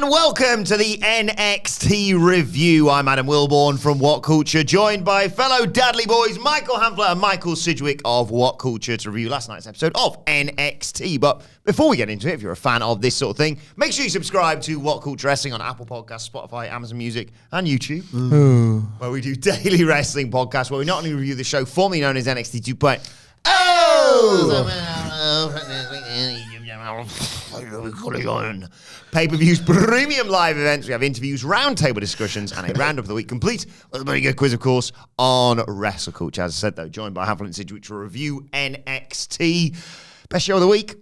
And welcome to the NXT review. I'm Adam Wilborn from What Culture, joined by fellow Dadley Boyz, Michael Hamflett and Michael Sidgwick of What Culture to review last night's episode of NXT. But before we get into it, if you're a fan of this sort of thing, make sure you subscribe to What Culture Wrestling on Apple Podcasts, Spotify, Amazon Music, and YouTube, where we do daily wrestling podcasts, where we not only review the show formerly known as NXT 2.0, pay-per-views, premium live events. We have interviews, roundtable discussions, and a roundup of the week, complete with a very good quiz, of course, on Wrestle Culture. As I said, though, joined by Hamflett and Sidgwick to review NXT. Best show of the week?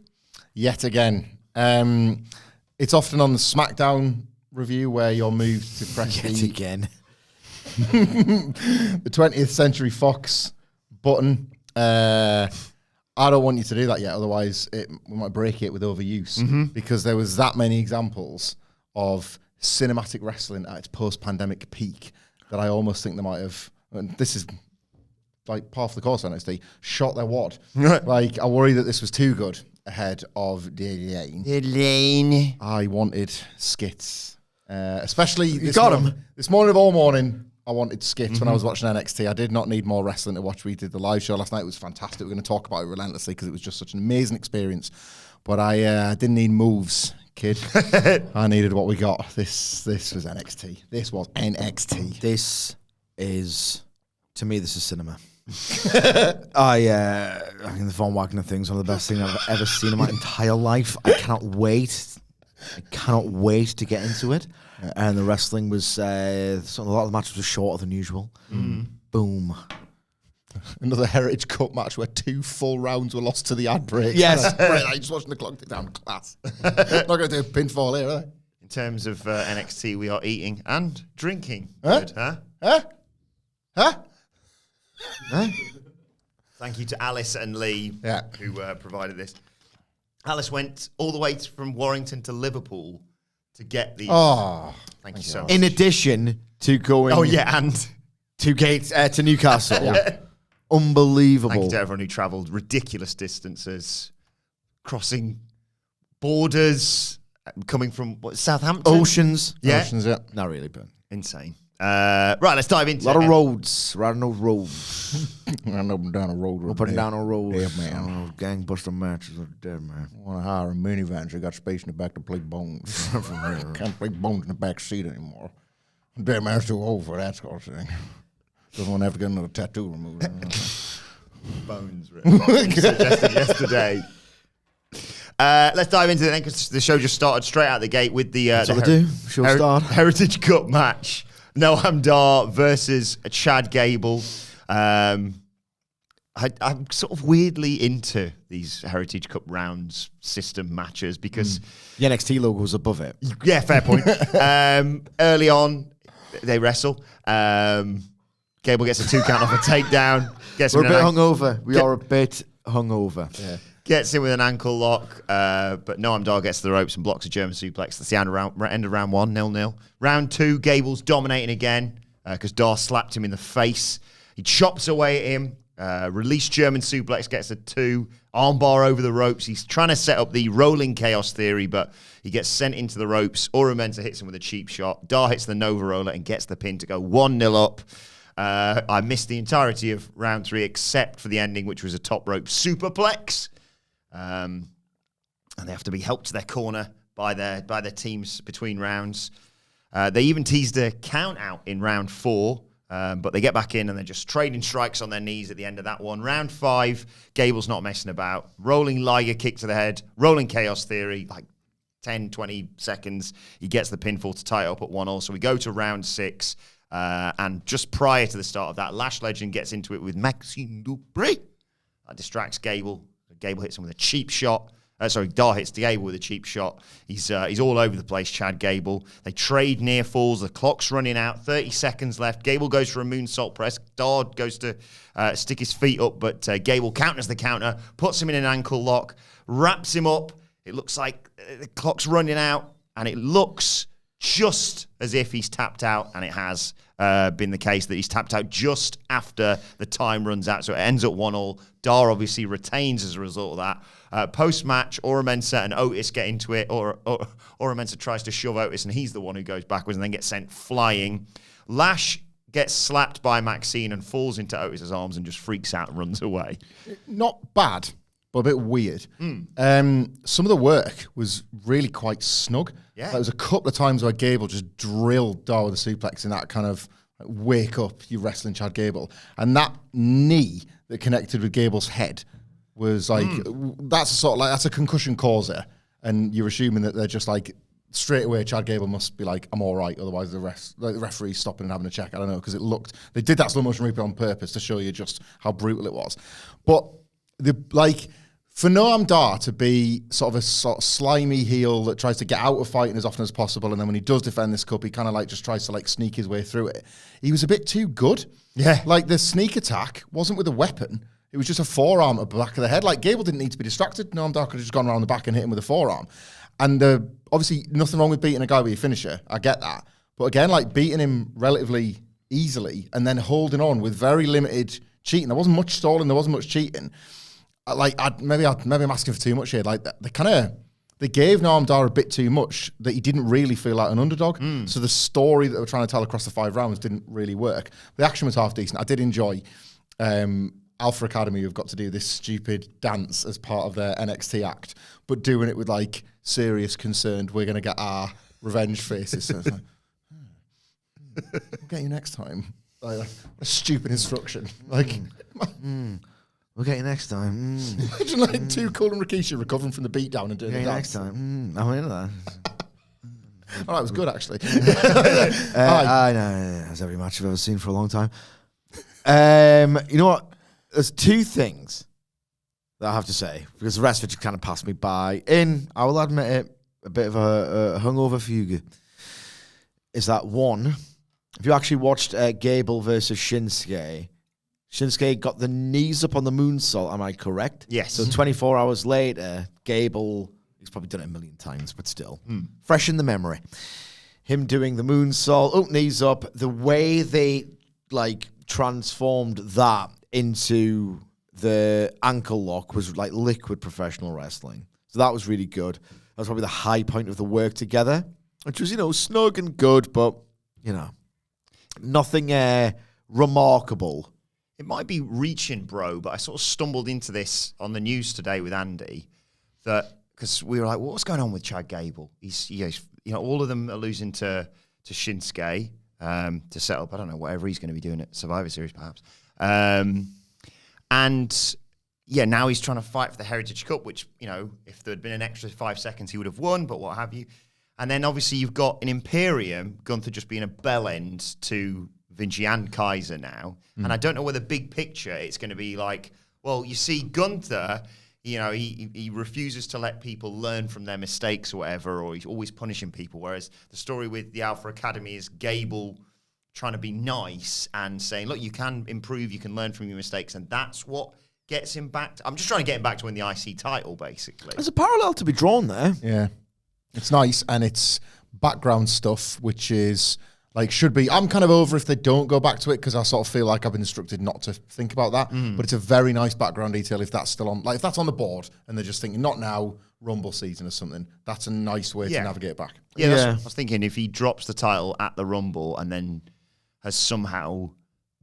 Yet again. It's often on the SmackDown review where you're moved to press again. the 20th Century Fox button. I don't want you to do that yet, otherwise we might break it with overuse, because there was that many examples of cinematic wrestling at its post-pandemic peak that I almost think they might have, and this is like par for the course on NXT, shot their wad. Like, I worry that this was too good ahead of Dadley. I wanted skits, especially this morning of all morning. I wanted skits when I was watching NXT. I did not need more wrestling to watch. We did the live show last night. It was fantastic. We're going to talk about it relentlessly because it was just such an amazing experience. But I didn't need moves, kid. I needed what we got. This was NXT. This was NXT. This is, to me, this is cinema. I think the Von Wagner thing's one of the best things I've ever seen in my entire life. I cannot wait to get into it. And the wrestling was, a lot of the matches were shorter than usual. Boom. Another Heritage Cup match where 2 full rounds were lost to the ad break. Yes. Great. I just watching the clock tick down. Class. Not going to do a pinfall here, are they? In terms of NXT, we are eating and drinking. Huh? Good, huh? Huh? Thank you to Alice and Lee, who provided this. Alice went all the way from Warrington to Liverpool to get these. Oh, thank you so much. In addition to going and to Newcastle. Unbelievable. Thank you to everyone who travelled ridiculous distances, crossing borders, coming from Southampton? Oceans. Yeah. Oceans, yeah. Not really, but Insane. Right, let's dive into a lot of roads. Riding those roads. Running up and down a road. Up and down a road. Yeah, man. Gangbuster matches are dead, man. I want to hire a minivan so you got space in the back to play bones. Can't play bones in the back seat anymore. Damn, man, too old for that sort of thing. Doesn't want to have to get another tattoo removed. Bones, really. Suggested yesterday. Let's dive into it then, because the show just started straight out the gate with the Heritage Cup match. Noam Dar versus Chad Gable. I'm sort of weirdly into these Heritage Cup rounds system matches because the NXT logo was above it. Yeah, fair point. Early on, they wrestle. Gable gets a 2 count off a takedown. We're a bit hungover. We are a bit hungover. Yeah. Gets in with an ankle lock, but Noam Dar gets to the ropes and blocks a German suplex. That's the end of round 1, 0-0. Round 2, Gable's dominating again because Dar slapped him in the face. He chops away at him. Released German suplex, gets a 2. Armbar over the ropes. He's trying to set up the rolling chaos theory, but he gets sent into the ropes. Oro Mensah hits him with a cheap shot. Dar hits the Nova Roller and gets the pin to go 1-0 up. I missed the entirety of round 3 except for the ending, which was a top rope superplex. And they have to be helped to their corner by their teams between rounds. They even teased a count out in round 4, but they get back in and they're just trading strikes on their knees at the end of that one. Round 5, Gable's not messing about. Rolling Liger kick to the head, rolling chaos theory, like 10, 20 seconds. He gets the pinfall to tie it up at 1-1. So we go to round 6, and just prior to the start of that, Lash Legend gets into it with Maxime Dupri. That distracts Gable. Gable hits him with a cheap shot. Dar hits Gable with a cheap shot. He's all over the place, Chad Gable. They trade near falls. The clock's running out. 30 seconds left. Gable goes for a moonsault press. Dar goes to stick his feet up, but Gable counters the counter, puts him in an ankle lock, wraps him up. It looks like the clock's running out, and it looks just as if he's tapped out, and it has. been the case that he's tapped out just after the time runs out. So it ends at 1-1. Dar obviously retains as a result of that. Post-match, Ora Mensah and Otis get into it. Ora Mensah tries to shove Otis, and he's the one who goes backwards and then gets sent flying. Lash gets slapped by Maxine and falls into Otis's arms and just freaks out and runs away. Not bad, but a bit weird. Some of the work was really quite snug. Yeah. There was a couple of times where Gable just drilled Dar with a suplex in that kind of wake up, you wrestling Chad Gable. And that knee that connected with Gable's head was like, that's a sort of like, that's a concussion causer. And you're assuming that they're just like, straight away, Chad Gable must be like, I'm all right. Otherwise, the referee's stopping and having a check. I don't know, because it looked, they did that slow motion replay on purpose to show you just how brutal it was. But for Noam Dar to be sort of a sort of slimy heel that tries to get out of fighting as often as possible, and then when he does defend this cup, he kind of like just tries to like sneak his way through it. He was a bit too good. Yeah. Like the sneak attack wasn't with a weapon. It was just a forearm at the back of the head. Like Gable didn't need to be distracted. Noam Dar could have just gone around the back and hit him with a forearm. And obviously nothing wrong with beating a guy with your finisher. I get that. But again, like beating him relatively easily and then holding on with very limited cheating. There wasn't much stalling. There wasn't much cheating. Maybe I'm asking for too much here. Like they gave Noam Dar a bit too much that he didn't really feel like an underdog. So the story that they were trying to tell across the 5 rounds didn't really work. The action was half decent. I did enjoy Alpha Academy who've got to do this stupid dance as part of their NXT act, but doing it with like serious concerned, we're going to get our revenge faces. So it's like, we'll get you next time. Like, what a stupid instruction. Like, We'll get you next time. imagine like Too Cool and Rikishi recovering from the beatdown and doing Get the you dance. next time. I'm into that. Oh, that was good actually. I know. That's every match I've ever seen for a long time. You know what? There's 2 things that I have to say, because the rest of it just kind of passed me by. I will admit it, a bit of a hungover fugue. Is that one, if you actually watched Gable versus Shinsuke got the knees up on the moonsault, am I correct? Yes. So 24 hours later, Gable, he's probably done it a million times, but still, fresh in the memory. Him doing the moonsault, knees up, the way they like transformed that into the ankle lock was like liquid professional wrestling. So that was really good. That was probably the high point of the work together, which was, snug and good, but, nothing remarkable. It might be reaching, bro, but I sort of stumbled into this on the news today with Andy, that because we were like, what's going on with Chad Gable? He's all of them are losing to Shinsuke to set up, I don't know, whatever he's going to be doing at Survivor Series, perhaps. And yeah, now he's trying to fight for the Heritage Cup, which, if there had been an extra 5 seconds, he would have won, but what have you. And then obviously you've got an Imperium, Gunther just being a bell end to Vinci and Kaiser now. And I don't know whether big picture it's going to be like, well, you see Gunther, he refuses to let people learn from their mistakes or whatever, or he's always punishing people. Whereas the story with the Alpha Academy is Gable trying to be nice and saying, look, you can improve, you can learn from your mistakes. And that's what gets him back. I'm just trying to get him back to win the IC title, basically. There's a parallel to be drawn there. Yeah. It's nice, and it's background stuff, which is should be. I'm kind of over if they don't go back to it, because I sort of feel like I've been instructed not to think about that. But it's a very nice background detail if that's still on. Like if that's on the board and they're just thinking, not now, Rumble season or something. That's a nice way to navigate it back. Yeah, that's what I was thinking. If he drops the title at the Rumble and then has somehow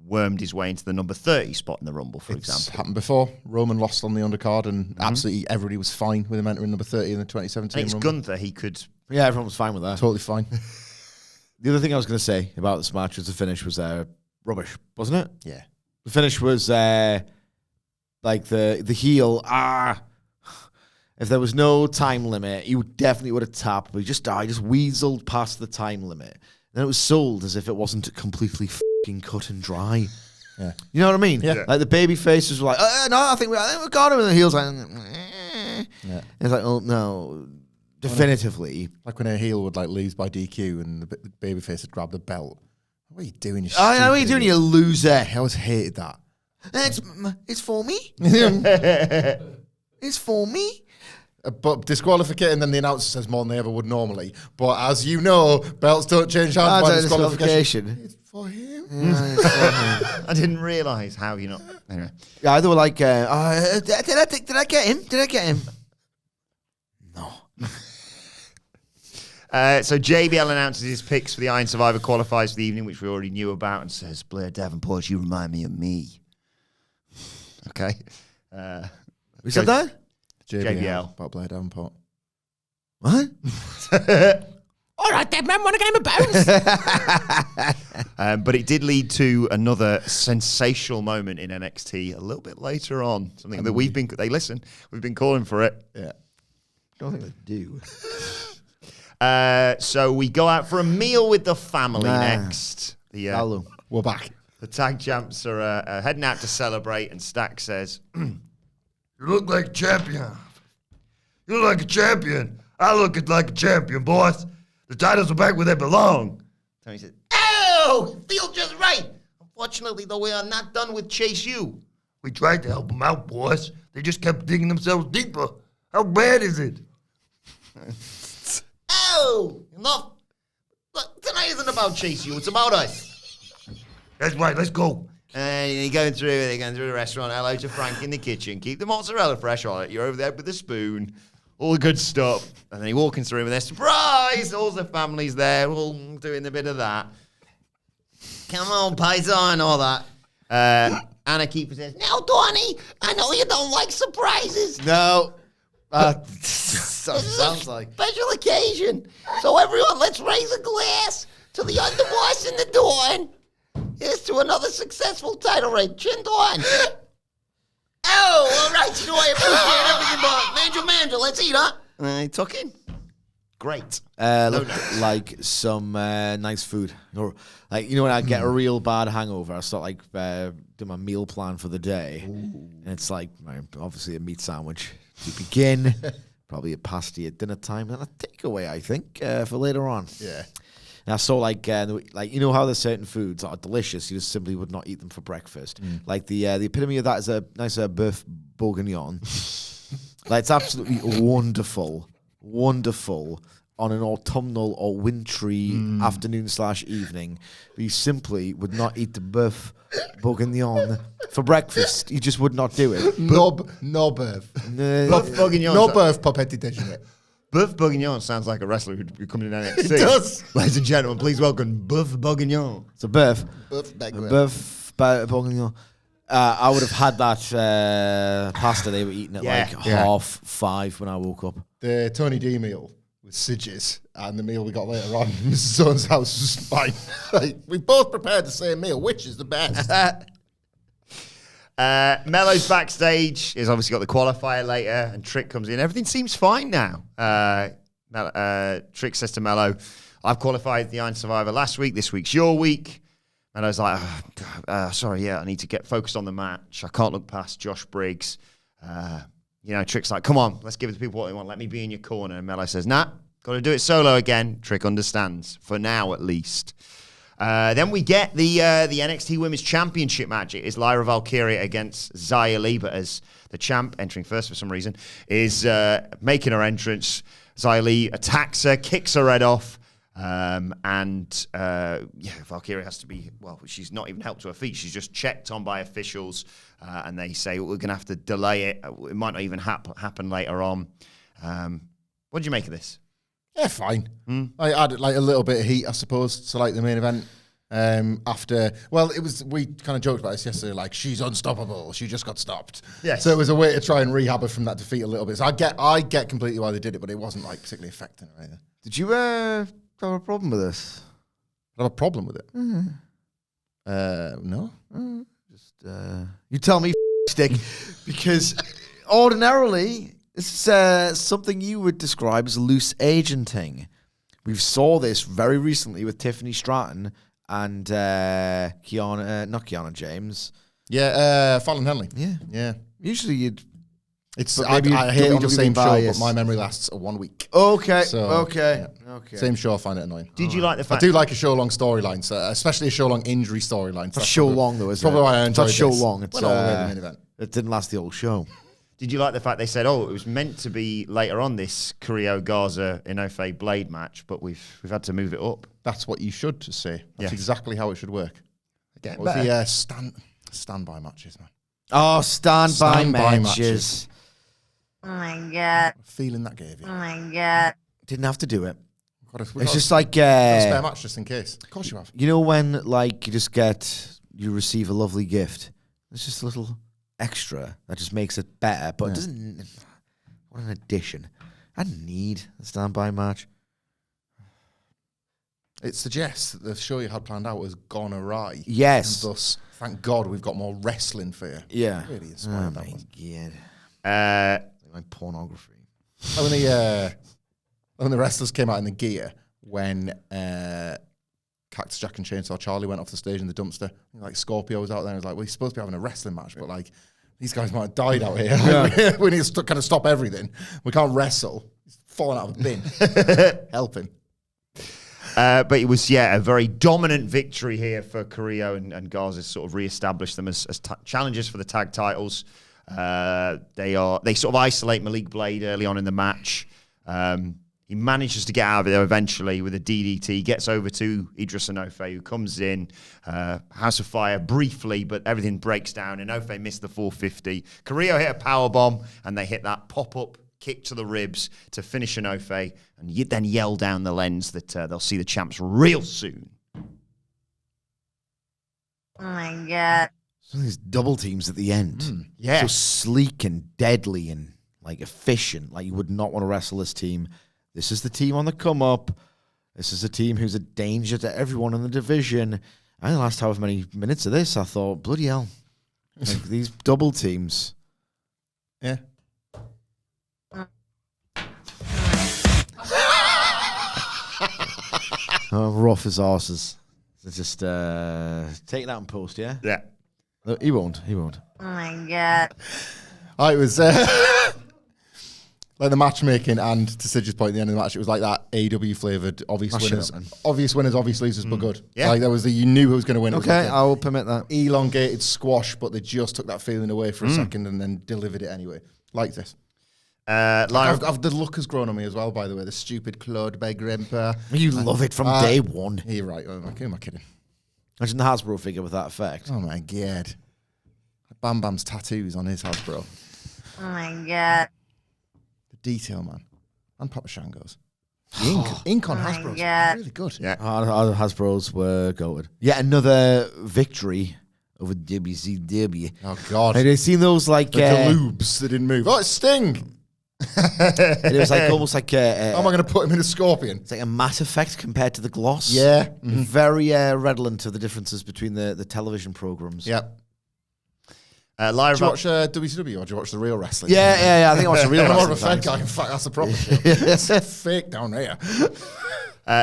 wormed his way into the number 30 spot in the Rumble, for example. It's happened before. Roman lost on the undercard, and absolutely everybody was fine with him entering number 30 in the 2017 it's Rumble. Gunther, he could... Yeah, everyone was fine with that. Totally fine. The other thing I was going to say about this match was the finish was rubbish, wasn't it? Yeah. The finish was like the heel. If there was no time limit, he definitely would have tapped, but he just weaseled past the time limit. Then it was sold as if it wasn't completely fucking cut and dry. Yeah. You know what I mean? Yeah. Like the baby faces were like, no, I think we got him. And the heel's like, Yeah. It's like, oh, no. Definitively. Like when a heel would lose by DQ and the babyface would grab the belt. What are you doing? You I know what you're doing, you loser. I always hated that. It's for me. It's for me. But disqualificating, and then the announcer says more than they ever would normally. But as you know, belts don't change hands by disqualification. It's for him. I didn't realise how you know. Anyway. Yeah, they were like, did I get him? Did I get him? No. So JBL announces his picks for the Iron Survivor qualifiers for the evening, which we already knew about, and says, Blair Davenport, you remind me of me. Okay. We said that? JBL. About Blair Davenport. What? All right, dead man, want a game of bounce? But it did lead to another sensational moment in NXT a little bit later on. Something that we've been calling for it. Yeah. I don't think they do. So we go out for a meal with the family next. Hello. We're back. The tag champs are heading out to celebrate, and Stack says, You look like a champion. You look like a champion. I look like a champion, boss. The titles are back where they belong. Tony says, oh, feels just right. Unfortunately, though, we are not done with Chase U. We tried to help them out, boss. They just kept digging themselves deeper. How bad is it? Oh, enough. Look, tonight isn't about Chase U. It's about us. That's right. Let's go. And they're going through the restaurant. Hello to Frank in the kitchen. Keep the mozzarella fresh on it. You're over there with a spoon. All the good stuff. And then he walks into the room and they're surprised. All the family's there. All doing a bit of that. Come on, paisan, all that. Anna Keeper says, now, Donnie, I know you don't like surprises. No. Sounds like Special occasion. So everyone, let's raise a glass to the underboss in the Dawn. Here's to another successful title reign. Chin Dawn. Oh, all right. You know, I appreciate everything, but Manager, let's eat, huh? I took in. Great. Looked like some nice food. Or, like, you know, when I get a real bad hangover, I start like do my meal plan for the day, and it's like obviously a meat sandwich to begin, probably a pasty at dinner time, and a takeaway, I think, for later on. Yeah. And I saw like you know how there's certain foods that are delicious, you just simply would not eat them for breakfast. Like the epitome of that is a nice bœuf bourguignon. Like it's absolutely wonderful on an autumnal or wintry afternoon/evening. But you simply would not eat the bœuf bourguignon for breakfast. You just would not do it. No beurre. Bœuf bourguignon. No beurre pour petit déjeuner. Bœuf bourguignon sounds like a wrestler who'd come in NXT. It does. Ladies and gentlemen, please welcome Bœuf bourguignon. It's a bœuf. Bœuf Bourguignon. I would have had that pasta they were eating at like 5:30 when I woke up. The Tony D meal with Sidges and the meal we got later on in Mrs. Zone's house was fine. Like, we both prepared the same meal. Which is the best? Mello's backstage. He's obviously got the qualifier later, and Trick comes in. Everything seems fine now. Trick says to Mello, I've qualified the Iron Survivor last week. This week's your week. Mello's like, sorry, I need to get focused on the match. I can't look past Josh Briggs. Trick's like, come on, let's give the people what they want. Let me be in your corner. And Mello says, nah, got to do it solo again. Trick understands, for now at least. Then we get the NXT Women's Championship match. It is Lyra Valkyria against Xia Li, but as the champ, entering first for some reason, is making her entrance. Xia Li attacks her, kicks her head off, Valkyria has to be, she's not even helped to her feet. She's just checked on by officials, and they say, we're going to have to delay it. It might not even happen later on. What did you make of this? Yeah, fine. I added like a little bit of heat, I suppose, to like the main event. We kind of joked about this yesterday, like, she's unstoppable. She just got stopped. Yes. So it was a way to try and rehab her from that defeat a little bit. So I get completely why they did it, but it wasn't like particularly affecting her either. Did you have a problem with this? I have a problem with it. No. Just you tell me, stick, because ordinarily this is something you would describe as loose agenting. We saw this very recently with Tiffany Stratton and not Kiana James. Yeah, Fallon Henley. Yeah. Usually you'd. I hate it on the same show, but my memory lasts 1 week. Okay. Same show, I find it annoying. Did you like the fact? I do like a show-long storyline, so especially a show-long injury storyline. It's show long though, isn't it? Probably why I enjoyed It's not show this. long. It's went all the way to the main event. It didn't last the whole show. Did you like the fact they said, "Oh, it was meant to be later on this Carrillo Garza Inoue blade match, but we've had to move it up." That's what you should say. That's Yeah. exactly how it should work. Getting What was better. the standby matches, man? Oh, standby Standby matches. Oh my god. Feeling that gave you. Oh my god. Didn't have to do it. We It's got just like a spare match just in case. Of course you have. you know when like you receive a lovely gift. It's just a little extra that just makes it better, but it doesn't. What an addition! I didn't need a standby match. It suggests that the show you had planned out has gone awry. Yes. And thus, thank God we've got more wrestling for you. Yeah. Really inspired that my was. god. Like pornography. Like when the wrestlers came out in the gear, when Cactus Jack and Chainsaw Charlie went off the stage in the dumpster, like Scorpio was out there and was like, well, he's supposed to be having a wrestling match, but like, these guys might have died out here. Yeah. We need to kind of stop everything. We can't wrestle. He's falling out of a bin. Help him. But it was, a very dominant victory here for Carrillo and Garza sort of re-established them as challengers for the tag titles. They sort of isolate Malik Blade early on in the match. He manages to get out of there eventually with a DDT, gets over to Idris Inoue, who comes in, House of Fire briefly, but everything breaks down. Inoue missed the 450. Carrillo hit a powerbomb, and they hit that pop-up kick to the ribs to finish Inoue, and then yell down the lens that they'll see the champs real soon. Oh my god. Some of these double teams at the end. Yeah. So sleek and deadly and like efficient. Like you would not want to wrestle this team. This is the team on the come up. This is a team who's a danger to everyone in the division. And the last however many minutes of this, I thought, bloody hell. Like these double teams. Yeah. Rough as horses. So just take that and post, yeah? Yeah. No, he won't. Oh my god. I was like the matchmaking, and to Sidge's point at the end of the match, it was like that AEW flavored obvious Oh, shut winners, up, man. obvious losers, but good. Yeah. Like there was you knew who was going to win. It was Okay, like I will permit that. elongated squash, but they just took that feeling away for a second and then delivered it anyway. Like this. The look has grown on me as well, by the way. The stupid Claude by Grandpa. You love it from day one. You're right. Who am I kidding? Imagine the Hasbro figure with that effect. Oh my god. Bam Bam's tattoos on his Hasbro. Oh my god. The detail, man. And Papa Shango's. The ink on Oh my Hasbro's God. really good. Yeah. Our Hasbros were goated. Yet another victory over WCW. Oh god. Have you seen those like? The Galoobs that didn't move. Oh, it's Sting. It was like almost like How am I going to put him in a scorpion? it's like a matte effect compared to the gloss. Yeah. Very redolent of the differences between the television programs. Yeah. Lyra Do you watch WCW or do you watch the real wrestling? Yeah. I think I watched the real I'm more of a wrestling fake fans. guy. In fact, that's the problem. It's fake down here.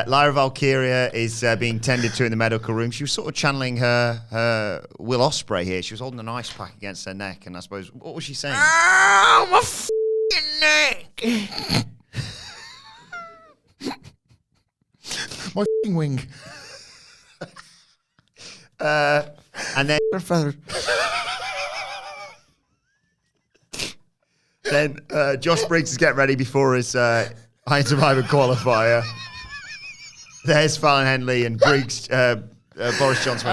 Lyra Valkyria is being tended to in the medical room. She was sort of channeling her Will Ospreay here. She was holding an ice pack against her neck, and I suppose, what was she saying? Oh, my f***ing neck. My f***ing wing. And then then Josh Briggs is getting ready before his Iron Survivor qualifier. There's Fallon Henley and Briggs, Boris Johnson.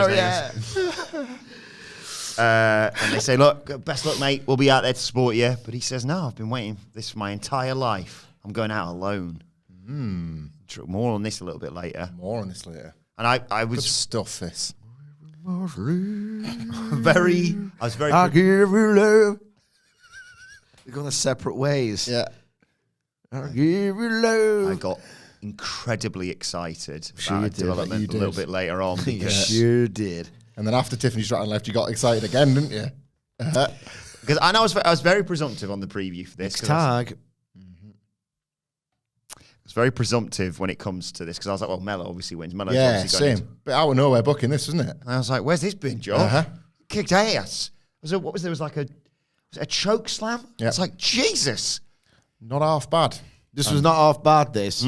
And they say, look, best luck, mate. We'll be out there to support you. But he says, no, I've been waiting for this for my entire life. I'm going out alone. More on this a little bit later. More on this later. And I Good was stuff, this. very... I give you love. They're going their separate ways. Yeah. I give you love. I got incredibly excited Sure about you our did. development You a little did. bit later on. You Because sure did. And then after Tiffany Stratton left, you got excited again, didn't you? because I know I was very presumptive on the preview for this. 'cause I was- Tag. I was very presumptive when it comes to this because I was like, well, Mello obviously wins. Mello's Yeah, obviously going same. But out of nowhere booking this, wasn't it? And I was like, where's this been, Joe? Uh-huh. Kicked ass. There was like a choke slam? Yeah. It's like, Jesus. Not half bad. This was not half bad, this.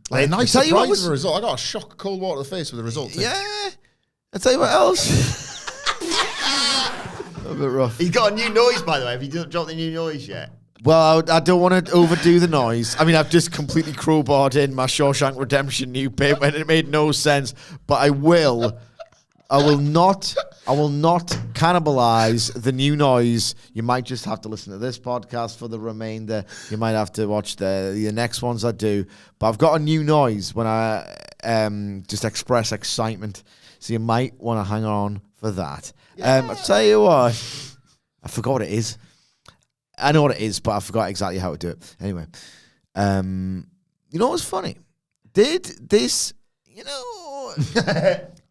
Like a nice tell you what surprise was- with the result. I got a shock of cold water to the face with the result. Yeah. I'll tell you what else. bit rough. He's got a new noise, by the way. Have you dropped the new noise yet? Well, I don't want to overdo the noise. I mean, I've just completely crowbarred in my Shawshank Redemption new bit when it made no sense. But I will not cannibalize the new noise. You might just have to listen to this podcast for the remainder. You might have to watch the next ones I do. But I've got a new noise when I just express excitement. So you might want to hang on for that. I'll tell you what. I forgot what it is. I know what it is, but I forgot exactly how to do it. Anyway, you know what's funny? Did this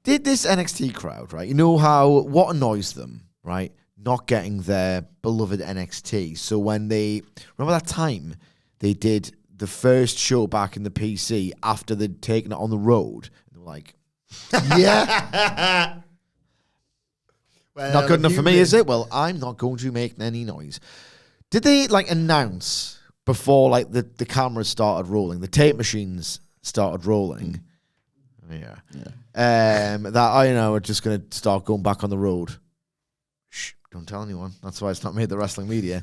NXT crowd, right? You know what annoys them, right? Not getting their beloved NXT. So when remember that time they did the first show back in the PC after they'd taken it on the road, they were like, yeah. Well, not good enough for me, is it? Well, I'm not going to make any noise. Did they announce before the cameras started rolling, the tape machines started rolling? Yeah. That we're just gonna start going back on the road. Shh, don't tell anyone. That's why it's not made the wrestling media.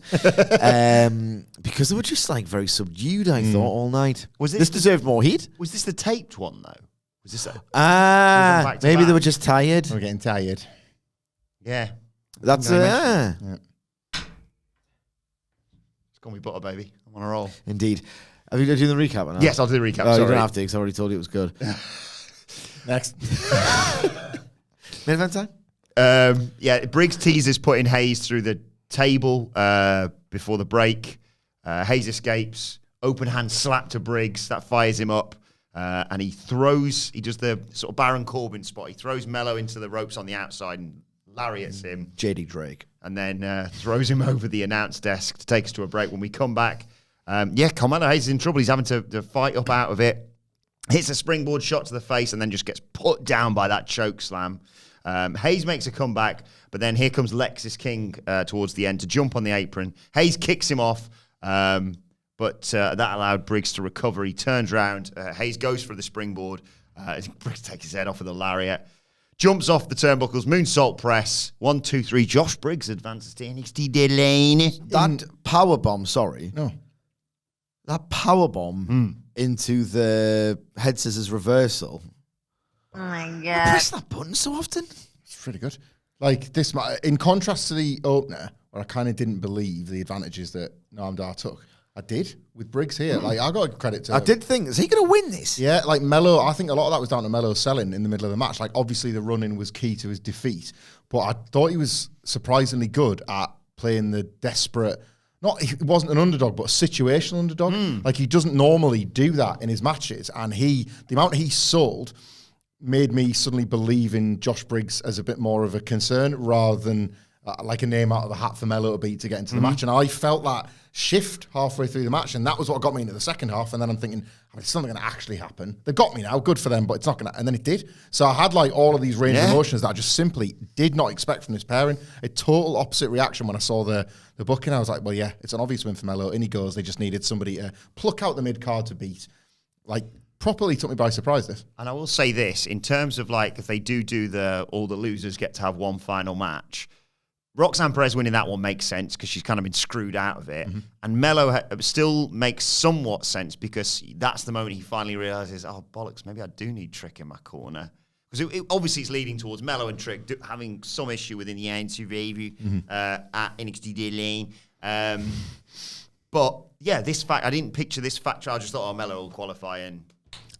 Because they were just very subdued, I thought, all night. Was this deserved more heat? Was this the taped one though? Was this maybe they were just tired. We're getting tired. Yeah. That's It's gonna be butter, baby. I'm on a roll. Indeed. Have you got to do the recap? Or not? Yes, I'll do the recap. Oh, sorry. you don't have to because I already told you it was good. Next. Main event time? Briggs teases putting Hayes through the table before the break. Hayes escapes. Open hand slap to Briggs. That fires him up. And he does the sort of Baron Corbin spot. He throws Mello into the ropes on the outside and lariats him. JD Drake. And then throws him over the announce desk to take us to a break. When we come back, Carmelo Hayes is in trouble. He's having to fight up out of it. Hits a springboard shot to the face and then just gets put down by that choke slam. Hayes makes a comeback, but then here comes Lexis King towards the end to jump on the apron. Hayes kicks him off, but that allowed Briggs to recover. He turns around. Hayes goes for the springboard. Briggs takes his head off with a lariat. Jumps off the turnbuckles, moonsault press. 1, 2, 3. Josh Briggs advances to NXT Delaney. That powerbomb, sorry. No. That powerbomb into the head scissors reversal. Oh my I god. press that button so often. It's pretty good. This, in contrast to the opener, where I kind of didn't believe the advantages that Noam Dar took, I did with Briggs here. I got credit to him. I did think, is he going to win this? Yeah, Mello, I think a lot of that was down to Mello selling in the middle of the match. Obviously the run-in was key to his defeat, but I thought he was surprisingly good at playing the desperate, he wasn't an underdog, but a situational underdog. He doesn't normally do that in his matches, and the amount he sold made me suddenly believe in Josh Briggs as a bit more of a concern rather than a name out of the hat for Mello to beat to get into the match. And I felt that shift halfway through the match, and that was what got me into the second half. And then I'm thinking, it's not going to actually happen. They got me now, good for them, but it's not going to. And then it did. So I had all of these range of emotions that I just simply did not expect from this pairing. A total opposite reaction when I saw the booking. I was like, well, yeah, it's an obvious win for Mello. In he goes. They just needed somebody to pluck out the mid card to beat. Properly took me by surprise, this. And I will say this, in terms of if they do all the losers get to have one final match, Roxanne Perez winning that one makes sense because she's kind of been screwed out of it. And Mello still makes somewhat sense because that's the moment he finally realizes, oh, bollocks, maybe I do need Trick in my corner. Because obviously it's leading towards Mello and Trick having some issue within the NXT at NXT Delaney. But yeah, this fact, I didn't picture this factor. I just thought, Mello will qualify and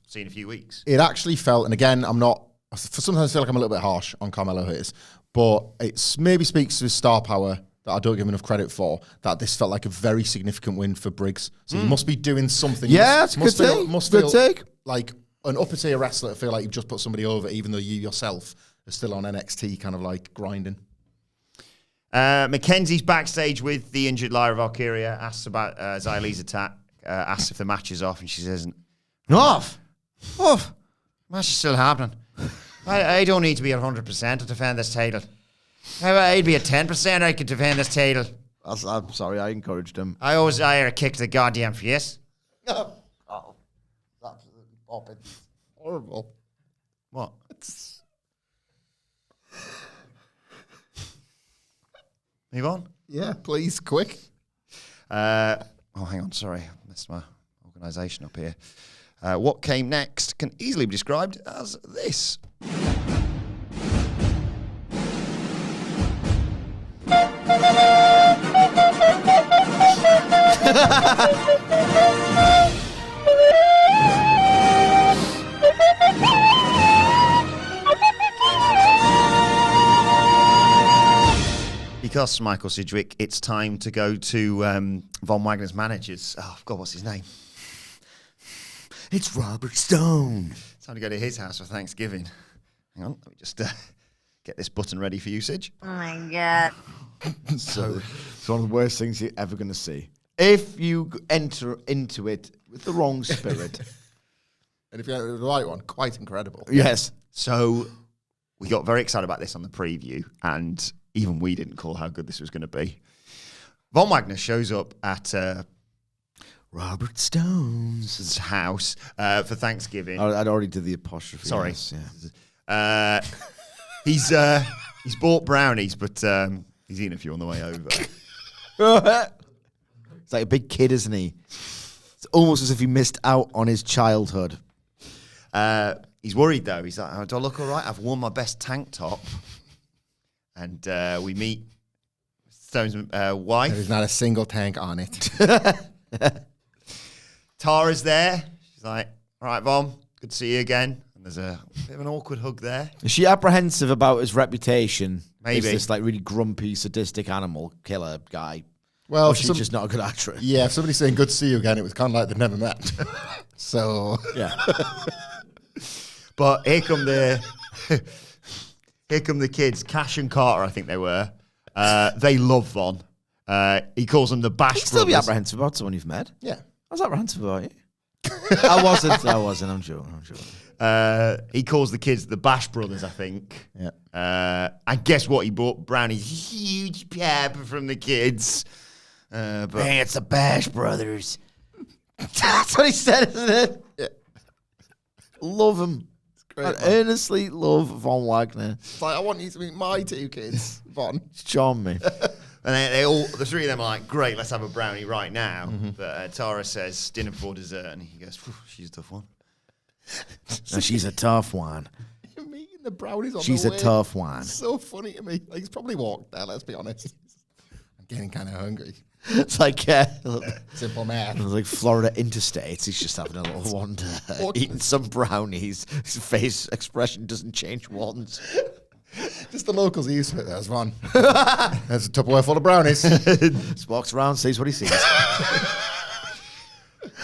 see in a few weeks. It actually felt, and again, sometimes I feel like I'm a little bit harsh on Carmelo Hayes, but it maybe speaks to his star power that I don't give him enough credit for, that this felt like a very significant win for Briggs. So he must be doing something. Yeah, that's a good take. Must good feel take. like an upper tier wrestler to feel like you've just put somebody over, even though you yourself are still on NXT kind of grinding. Mackenzie's backstage with the injured Lyra Valkyria, asks about Xia Li's attack, asks if the match is off, and she says, Off. match is still happening. I don't need to be at 100% to defend this title. I'd be at 10%, I could defend this title. I'm sorry, I encouraged him. I always hire a kick to the goddamn face. Oh, absolutely popping. Horrible. What? Move on. Yeah, please, quick. Hang on. Sorry. I messed my organisation up here. What came next can easily be described as this. Because, Michael Sidgwick, it's time to go to Von Wagner's managers. Oh, God, what's his name? It's Robert Stone. It's time to go to his house for Thanksgiving. Hang on, let me just get this button ready for usage. Oh my god. So it's one of the worst things you're ever going to see. If you enter into it with the wrong spirit. And if you have the right one, quite incredible. Yes. So we got very excited about this on the preview, and even we didn't call how good this was going to be. Von Wagner shows up at Robert Stone's his house for Thanksgiving. I'd already did the apostrophe. Sorry. Yes, yeah. He's bought brownies, but he's eaten a few on the way over. It's like a big kid, isn't he? It's almost as if he missed out on his childhood. He's worried, though. He's like, oh, do I look all right? I've worn my best tank top. And we meet Stone's wife. There's not a single tank on it. Tara's there. She's like, all right, Von, good to see you again. And there's a bit of an awkward hug there. Is she apprehensive about his reputation? Maybe. As this like really grumpy, sadistic animal killer guy. Well, Or she's just not a good actress. yeah, if somebody's saying good to see you again, it was kind of like they've never met. So Yeah. But here come the kids, Cash and Carter, I think they were. They love Von. He calls them the Bash You'd still be Brothers. apprehensive about someone you've met. yeah, I was apprehensive about you. I wasn't. I'm sure. He calls the kids the Bash Brothers, I think. yeah. And guess what? He bought brownies, huge pep from the kids. But Hey, it's the Bash Brothers. That's what he said, isn't it? Yeah. Love him. great, I man. earnestly love Von Wagner. It's like, I want you to meet my two kids, Von. Charm me. And they all, the three of them are like, great, let's have a brownie right now. But Tara says, dinner before dessert. And he goes, she's a tough one. No, she's a tough one. You're meeting the brownies on She's the a way. tough one. It's so funny to me. Like, he's probably walked there, let's be honest. I'm getting kind of hungry. It's like Simple math. it was like Florida Interstates. He's just having a little wander, eating some brownies. His face expression doesn't change once. Just the locals are used to it. There's one. There's a Tupperware full of brownies. Just walks around, sees what he sees.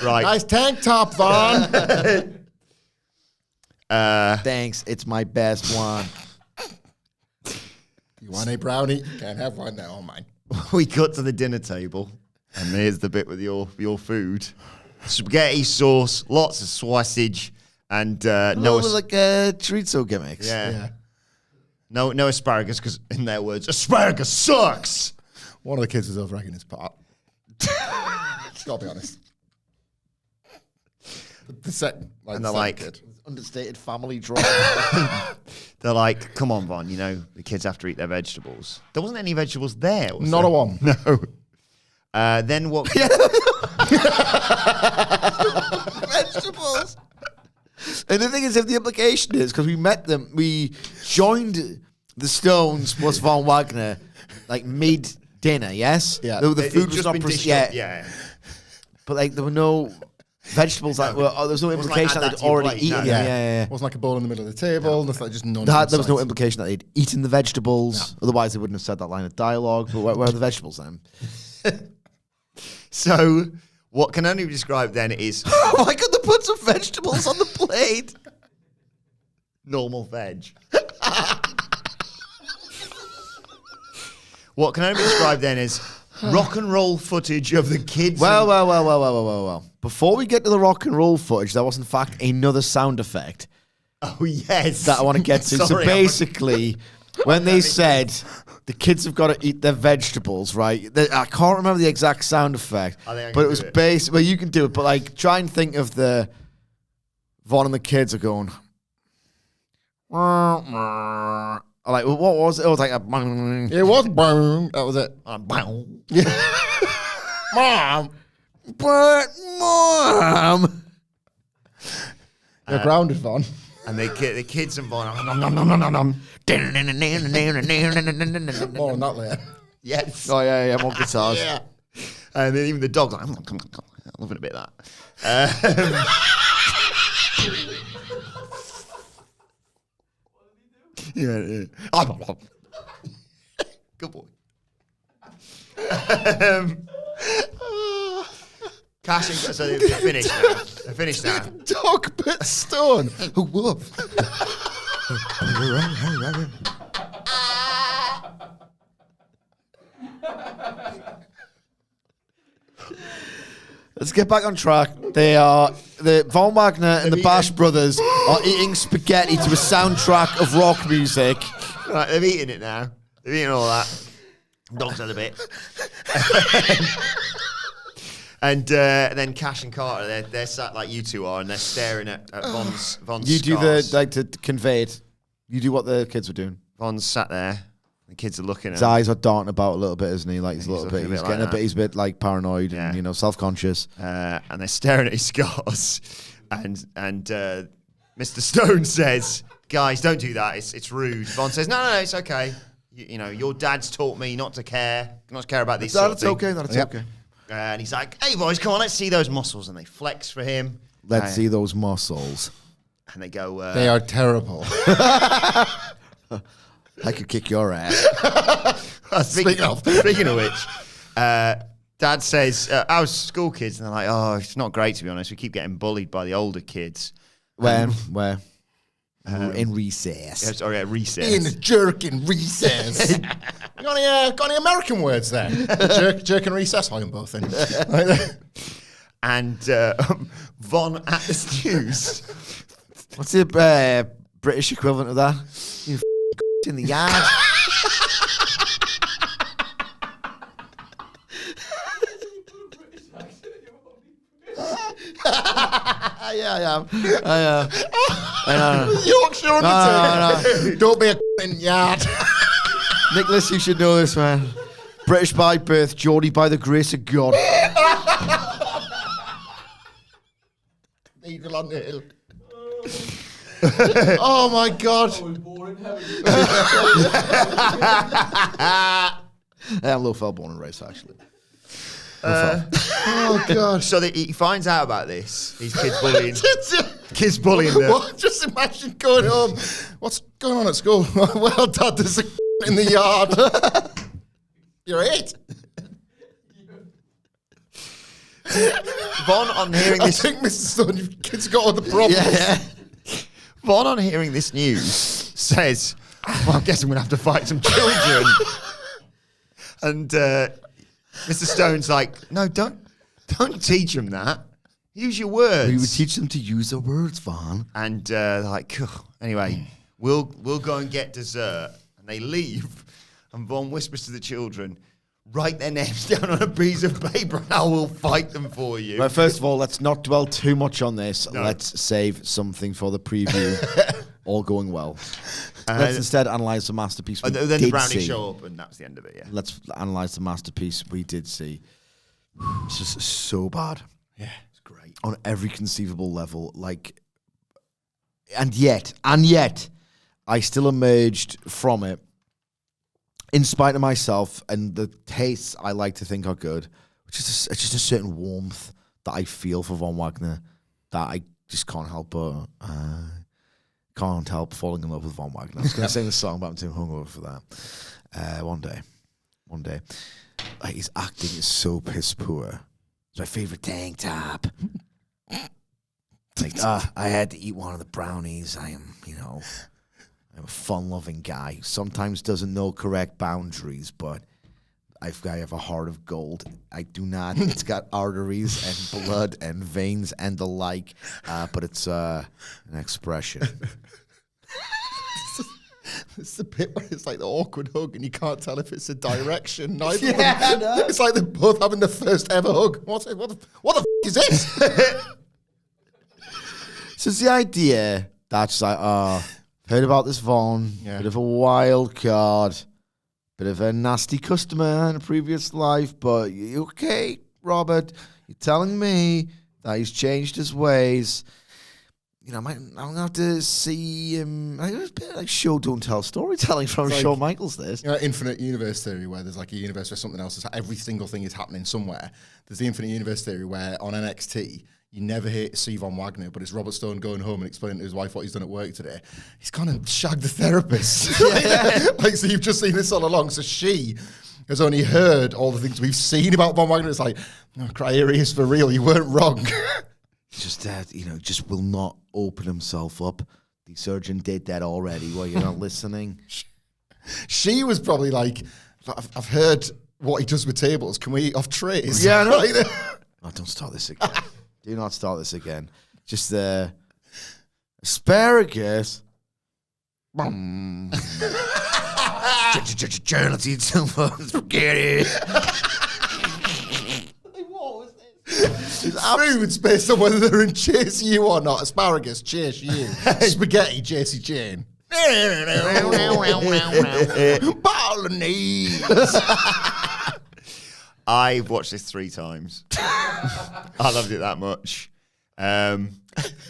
Right. Nice tank top, Von. Thanks, it's my best one. You want a brownie? You can't have one now. Oh, mine. We got to the dinner table. And here's the bit with your food. Spaghetti sauce, lots of sausage, and no like chorizo gimmicks. yeah. No asparagus, because in their words, asparagus sucks. One of the kids was over egging his pot. Gotta be honest. The second, And they're like, kid. Understated family drama. they're like, come on, Von, the kids have to eat their vegetables. There wasn't any vegetables there, was Not there? a one. No. Then what? Vegetables. And the thing is, if the implication is, because we met them, we joined the Stones plus Von Wagner, like mid-dinner, yes? Yeah. The It's food was just not... been pre- dished yeah. up, yeah. But like there were no vegetables that were... Oh, there was no wasn't like, implication add that that they'd to your already plate, eaten no. them. Yeah. It wasn't like a bowl in the middle of the table. Nothing, like just nonsense. There was no sides. implication that they'd eaten the vegetables. Otherwise, they wouldn't have said that line of dialogue. But where are the vegetables then? So what can only be described then is Why could they put some vegetables on the plate? normal veg. What can only be described then is rock and roll footage of the kids. Well. Before we get to the rock and roll footage, there was in fact another sound effect Oh, yes. that I want to get to. So Sorry, basically, when they said the kids have got to eat their vegetables, right? I can't remember the exact sound effect, I think I but can it was do it. based. Well, you can do it, but like try and think of the Vaughn and the kids are going. Like, what was it? It was like a. It was boom. That was it. Mom. But Mom. You're grounded, Von. And the kids and Von. More on that later. Yes. Oh yeah, more guitars. Yeah. And then even the dog's like, loving a bit of that. Yeah. Good boy. Cash and so they're finished now. They're finished now. Dog bit stone. A wolf. Let's get back on track. The Von Wagner and the Bash Brothers are eating spaghetti to a soundtrack of rock music. Right, they've eaten it now. They've eaten all that. Dogs had a bit. And then Cash and Carter, they're sat like you two are, and they're staring at Von's You do scars. to convey it. You do what the kids were doing. Von's sat there. The kids are looking at His him. eyes are darting about a little bit, isn't he? Like he's a little looking bit. a bit He's like getting a that. bit. He's a bit like paranoid Yeah. and self-conscious. And they're staring at his scars. And Mr. Stone says, "Guys, don't do that. It's rude." Von says, "No, it's okay. You know, your dad's taught me not to care about these sort of That's things." okay. That's Yep. okay. And he's like, "Hey boys, come on, let's see those muscles." And they flex for him. Let's see those muscles. And they go, They are terrible. I could kick your ass. Speaking of which, Dad says, "How's school, kids?" And they're like, "Oh, it's not great, to be honest. We keep getting bullied by the older kids." Where? In recess. Yeah, sorry, at recess. In the jerk in recess. got any American words there? Jerk and recess? I am both in. And Von at the news. What's the British equivalent of that? You in the yard. Yeah, I am. Yorkshire Undertaker. Don't be a in yard. Nicholas, you should know this, man. British by birth, Geordie by the grace of God. Eagle on the hill. Oh my God. I'm Low Fell born and raised, actually. Oh God. So he finds out about this. These kids bullying them. What? Just imagine going home. What's going on at school? Well, Dad, there's a in the yard. You're 8. Von on hearing I this. think, Mr. Stone, your kids got all the problems. Yeah. Von on hearing this news says, "Well, I guess I'm gonna have to fight some children." And Mr. Stone's like, "No, don't teach them that. Use your words." We would teach them to use their words, Von. And they're like, "Ugh." Anyway, we'll go and get dessert. And they leave. And Von whispers to the children, "Write their names down on a piece of paper and I will fight them for you." Right, first of all, let's not dwell too much on this. No. Let's save something for the preview. All going well. Let's instead analyse the masterpiece we And then the did brownies see. show up and that's the end of it, yeah. Let's analyse the masterpiece we did see. It's just so bad. Yeah, it's great. On every conceivable level. And yet, I still emerged from it, in spite of myself and the tastes I like to think are good, which is it's just a certain warmth that I feel for Von Wagner that I just can't help falling in love with Von Wagner. I was going to sing the song, but I'm too hungover for that. One day. Like, his acting is so piss poor. It's my favorite tank top. It's like, I had to eat one of the brownies. I'm a fun-loving guy. Sometimes doesn't know correct boundaries, but I have a heart of gold. I do not. It's got arteries and blood and veins and the like, but it's an expression. It's the bit where it's like the awkward hug and you can't tell if it's a direction. Neither of them. It's like they're both having the first ever hug. What the f*** is this? So it's the idea that's like, Heard about this Vaughn. Yeah. Bit of a wild card. Bit of a nasty customer in a previous life. But you okay, Robert? You're telling me that he's changed his ways. You know, I'm going to have to see him. It's a bit like show, don't tell storytelling from It's like, Shawn Michaels, this. You know, infinite universe theory, where there's like a universe where something else is, every single thing is happening somewhere. There's the infinite universe theory where on NXT, you never see Von Wagner, but it's Robert Stone going home and explaining to his wife what he's done at work today. He's gone and shagged the therapist. Like, so you've just seen this all along. So she has only heard all the things we've seen about Von Wagner. It's like, oh, Cry is for real. You weren't wrong. Just that, just will not open himself up. The surgeon did that already. Well, you're not listening. She was probably like, I've heard what he does with tables. Can we eat off trays? Yeah, I know. Right? Oh, don't start this again. Do not start this again. Just asparagus. Let's eat some spaghetti. Foods based on whether they're in chase you or not. Asparagus, chase you. Spaghetti, Jacey Jane. Bolognese. I've watched this 3 times. I loved it that much. And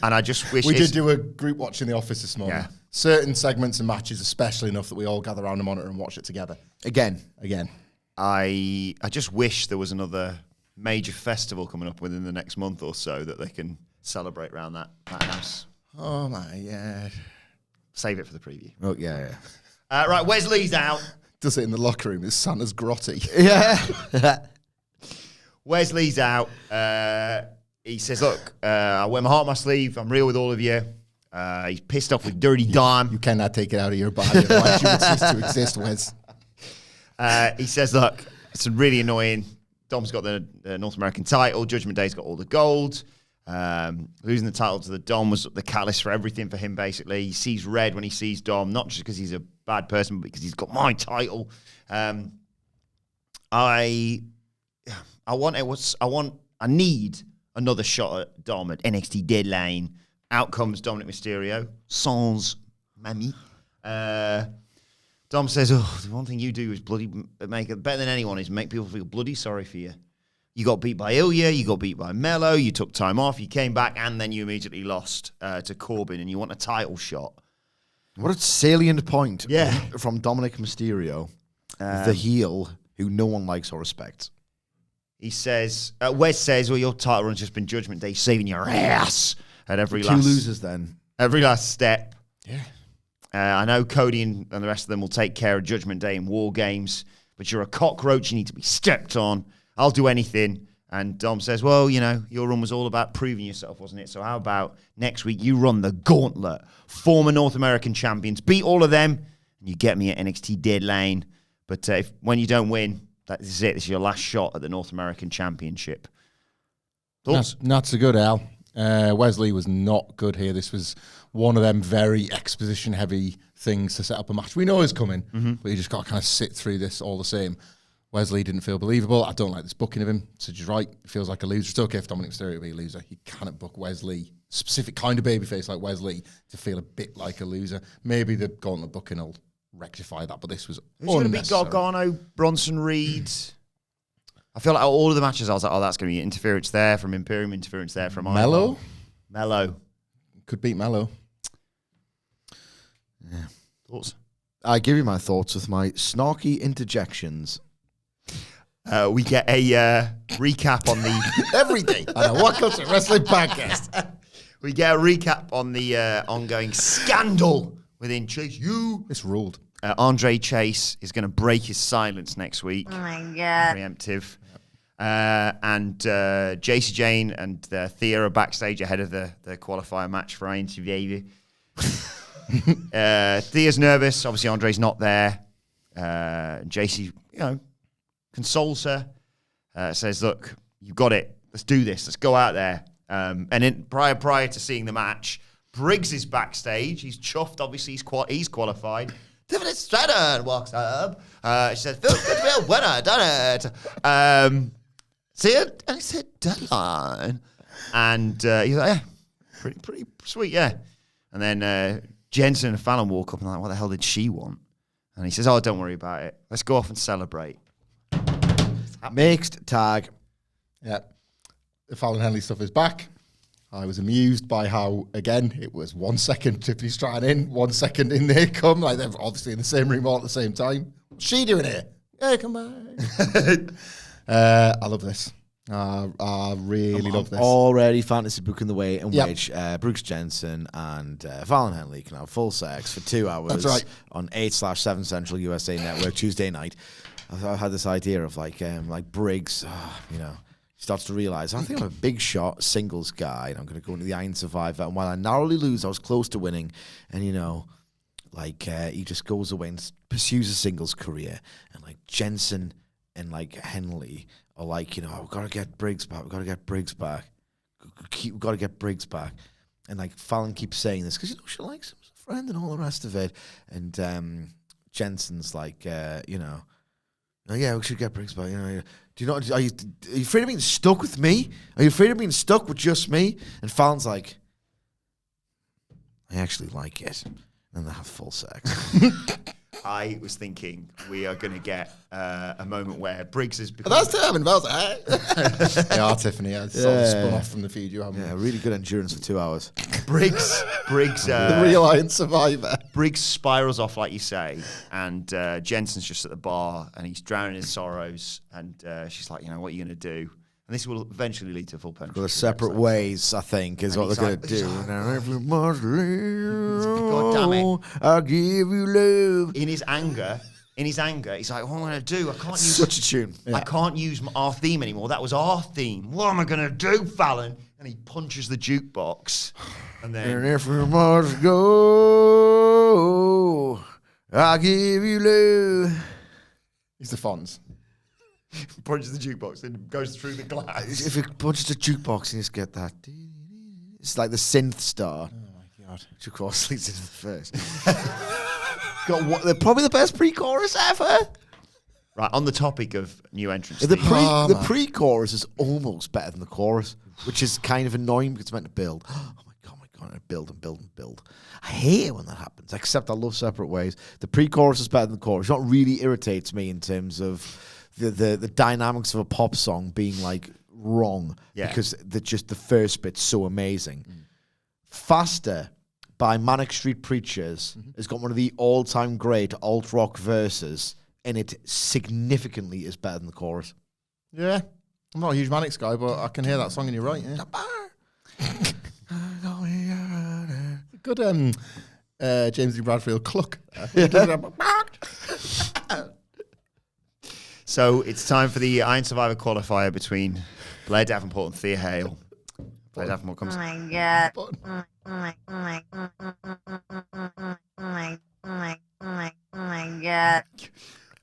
I just wish We did do a group watch in the office this morning. Yeah. Certain segments and matches, especially enough that we all gather around the monitor and watch it together. Again. I just wish there was another major festival coming up within the next month or so that they can celebrate around that house. Oh my god. Save it for the preview. Oh, yeah. Right, Wesley's out. Does it in the locker room. It's Santa's grotty. Yeah. Wesley's out. He says, look, I wear my heart on my sleeve. I'm real with all of you. He's pissed off with Dirty Dom. You cannot take it out of your body. Otherwise you would cease to exist, Wes. He says, look, it's really annoying. Dom's got the North American title. Judgment Day's got all the gold. Losing the title to the Dom was the catalyst for everything for him, basically. He sees red when he sees Dom, not just because he's a bad person, but because he's got my title. I need another shot at Dom at NXT Deadline. Out comes Dominic Mysterio, sans mamie. Dom says, oh, the one thing you do is bloody make it better than anyone is make people feel bloody sorry for you. You got beat by Ilya, you got beat by Mello, you took time off, you came back, and then you immediately lost to Corbin, and you want a title shot. What a salient point Yeah. from Dominic Mysterio, the heel who no one likes or respects. He says, Wes says, well, your title run's just been Judgment Day saving your ass at every Two last losers then. every last step. Yeah. I know Cody and the rest of them will take care of Judgment Day in War Games, but you're a cockroach. You need to be stepped on. I'll do anything. And Dom says, well, your run was all about proving yourself, wasn't it? So how about next week you run the gauntlet, former North American champions, beat all of them, and you get me at NXT Deadline. But when you don't win, that is it. This is your last shot at the North American Championship. Thoughts? Not so good, Al. Wesley was not good here. This was one of them very exposition-heavy things to set up a match. We know it's coming, but you just got to kind of sit through this all the same. Wesley didn't feel believable. I don't like this booking of him. So you're right. He feels like a loser. It's okay if Dominic Mysterio to be a loser. You cannot book Wesley, specific kind of babyface like Wesley, to feel a bit like a loser. Maybe the gauntlet booking will rectify that, but this was Who's going to beat unnecessary. Gargano, Bronson Reed? I feel like all of the matches I was like, oh, that's going to be interference there from Imperium, interference there from Mello? Mello. Could beat Mello. Yeah. Thoughts? I give you my thoughts with my snarky interjections. We get a recap on the Every day. I know. What Culture Wrestling Podcast. we get a recap on the ongoing scandal within Chase U. This ruled. Andre Chase is going to break his silence next week. Oh my god. Preemptive. And JC Jane and Thea are backstage ahead of the qualifier match for INTV. Thea's nervous. Obviously, Andre's not there. JC, consoles her. Says, "Look, you've got it. Let's do this. Let's go out there." And then prior to seeing the match, Briggs is backstage. He's chuffed. Obviously, he's qualified. Tiffany Stratton walks up. She says, "Feels good to be a winner, doesn't it?" See it? And he said, "Deadline." And he's like, "Yeah, pretty sweet, yeah." And then Jensen and Fallon walk up and like, what the hell did she want? And he says, oh, don't worry about it. Let's go off and celebrate. Mixed tag. Yeah. The Fallon Henley stuff is back. I was amused by how, again, it was 1 second Tiffany Stratton in, 1 second in they come. Like, they're obviously in the same room all at the same time. What's she doing here? Yeah, come back. I love this. I really love this. Already fantasy booking the way in Yep. which Brooks Jensen and Fallon Henley can have full sex for 2 hours That's right. on 8/7 Central USA Network Tuesday night. I had this idea of like Briggs, you know, starts to realize I think I'm a big shot singles guy and I'm going to go into the Iron Survivor. And while I narrowly lose, I was close to winning. And you know, like he just goes away and pursues a singles career. And like Jensen and like Henley are like, you know, we've got to get Briggs back. We've got to get Briggs back. We've got to get Briggs back. And like Fallon keeps saying this because you know she likes him as a friend and all the rest of it. And Jensen's like, you know. Oh, yeah, we should get Briggs back. You know, do you know? Are you afraid of being stuck with me? Are you afraid of being stuck with just me? And Fallon's like, I actually like it, and they have full sex. I was thinking we are going to get a moment where Briggs has become... That's Tim Bells. Yeah, Tiffany. I sort of spun off from the feed you haven't. Yeah, really good endurance for 2 hours. Briggs, The real Iron Survivor. Briggs spirals off, like you say, and Jensen's just at the bar, and he's drowning in sorrows, and she's like, you know, what are you going to do? And this will eventually lead to full penetration. Go separate ways, I think, is And what they're he's going to like- do. Now every must live. God damn it. I'll give you love. In his anger, he's like, what am I going to do? I can't use... Such a tune. I can't use our theme anymore. That was our theme. What am I going to do, Fallon? And he punches the jukebox. And And then... if we must go, I'll give you love. He's the Fonz. punches the jukebox and goes through the glass. If it punches the jukebox, you just get that. It's like the synth star. Oh my god. Which of course leads into the first. Got what? They're probably the best pre-chorus ever. Right, on the topic of new entrants. The theme, the pre-chorus is almost better than the chorus, which is kind of annoying because it's meant to build. Oh my god, build and build and build. I hate it when that happens. Except I love Separate Ways. The pre-chorus is better than the chorus. What really irritates me in terms of the dynamics of a pop song being like wrong because just the first bit's so amazing. Faster by Manic Street Preachers has got one of the all-time great alt rock verses, and it significantly is better than the chorus. Yeah. I'm not a huge Mannix guy, but I can hear that song and you're right, yeah. Good James D. Bradfield cluck. So it's time for the Iron Survivor qualifier between Blair Davenport and Thea Hale. Blair Davenport comes. Oh my god. Oh my god.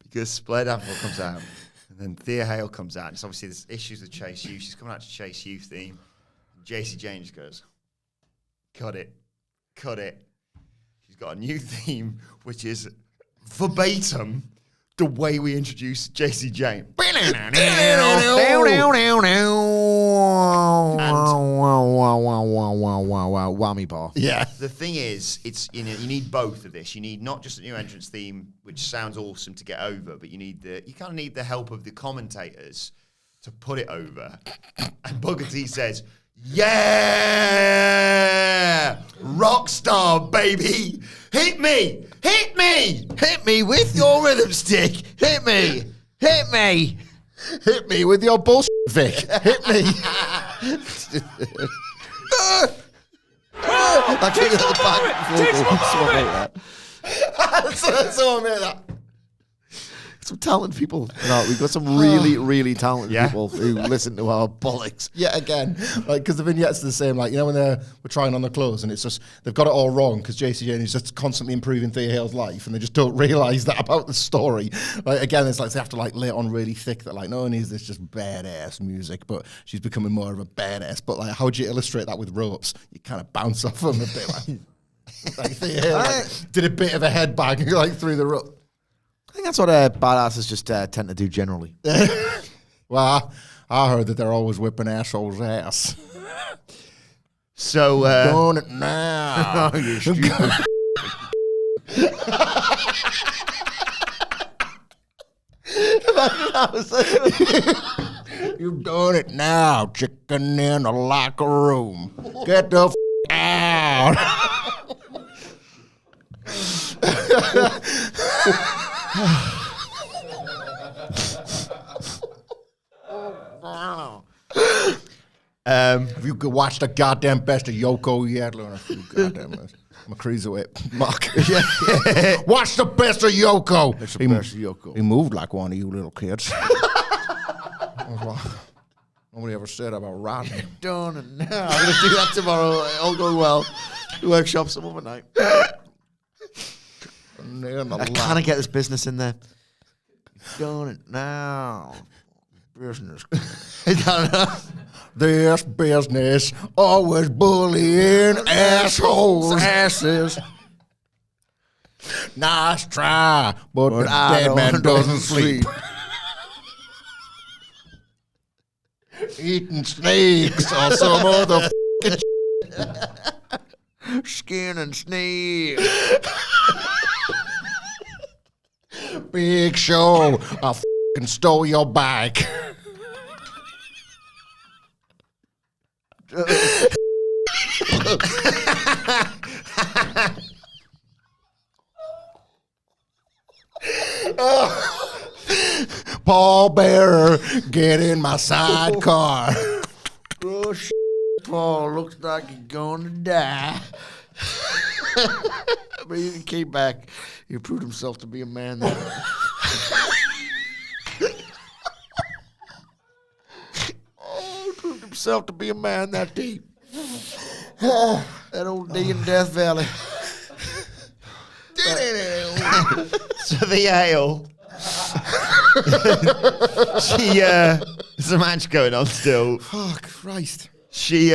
Because Blair Davenport comes out, and then Thea Hale comes out. And it's obviously there's issues with Chase U. She's coming out to Chase U theme. And JC Jane just goes, cut it. She's got a new theme, which is verbatim the way we introduce JC Jane. Whammy bar. Yeah. The thing is, it's you need both of this. You need not just a new entrance theme, which sounds awesome to get over, but you kind of need the help of the commentators to put it over. And Booker T says, "Yeah, rock star baby, hit me with your rhythm stick. Hit me. Hit me with your bullshit, Vic. Hit me. I kick it at the back. Someone made that. Some talented people. No, we've got some really, really talented Yeah. people who listen to our bollocks. Yet again, like, because the vignettes are the same, like, you know, when we're trying on the clothes and it's just, they've got it all wrong because JC Jane is just constantly improving Thea Hale's life and they just don't realise that about the story. Like, again, it's like they have to, like, lay it on really thick that, like, not only is this just badass music, but she's becoming more of a badass. But, like, how do you illustrate that with ropes? You kind of bounce off them a bit, like Thea Hale, like, did a bit of a headbang, like, through the rope. I think that's what badasses just tend to do generally. Well, I heard that they're always whipping assholes' ass. So, Doing it now. You stupid You've done it now, chicken in the locker room. Get the out. If you could watch the goddamn best of Yoko yet, learn goddamn best. I'm a cruiserweight, Mark. Watch the best of Yoko. That's the best of Yoko. He moved like one of you little kids. Nobody ever said about Rodney. Done it now. I'm going to do that tomorrow. All going well. Workshop some other night. I can't get this business in there. Done it now. Business. I don't know. This business always bullying assholes. Asses. Nice try, but the dead man doesn't sleep. Eating snakes or some other Skin and snake. Big Show. I fucking stole your bike. Paul Bearer, get in my sidecar. Oh, Paul, looks like you're gonna die. But he came back. He proved himself to be a man there. He proved himself to be a man that deep. That old D in Death Valley. So the ale. There's a match going on still. Oh, Christ. She's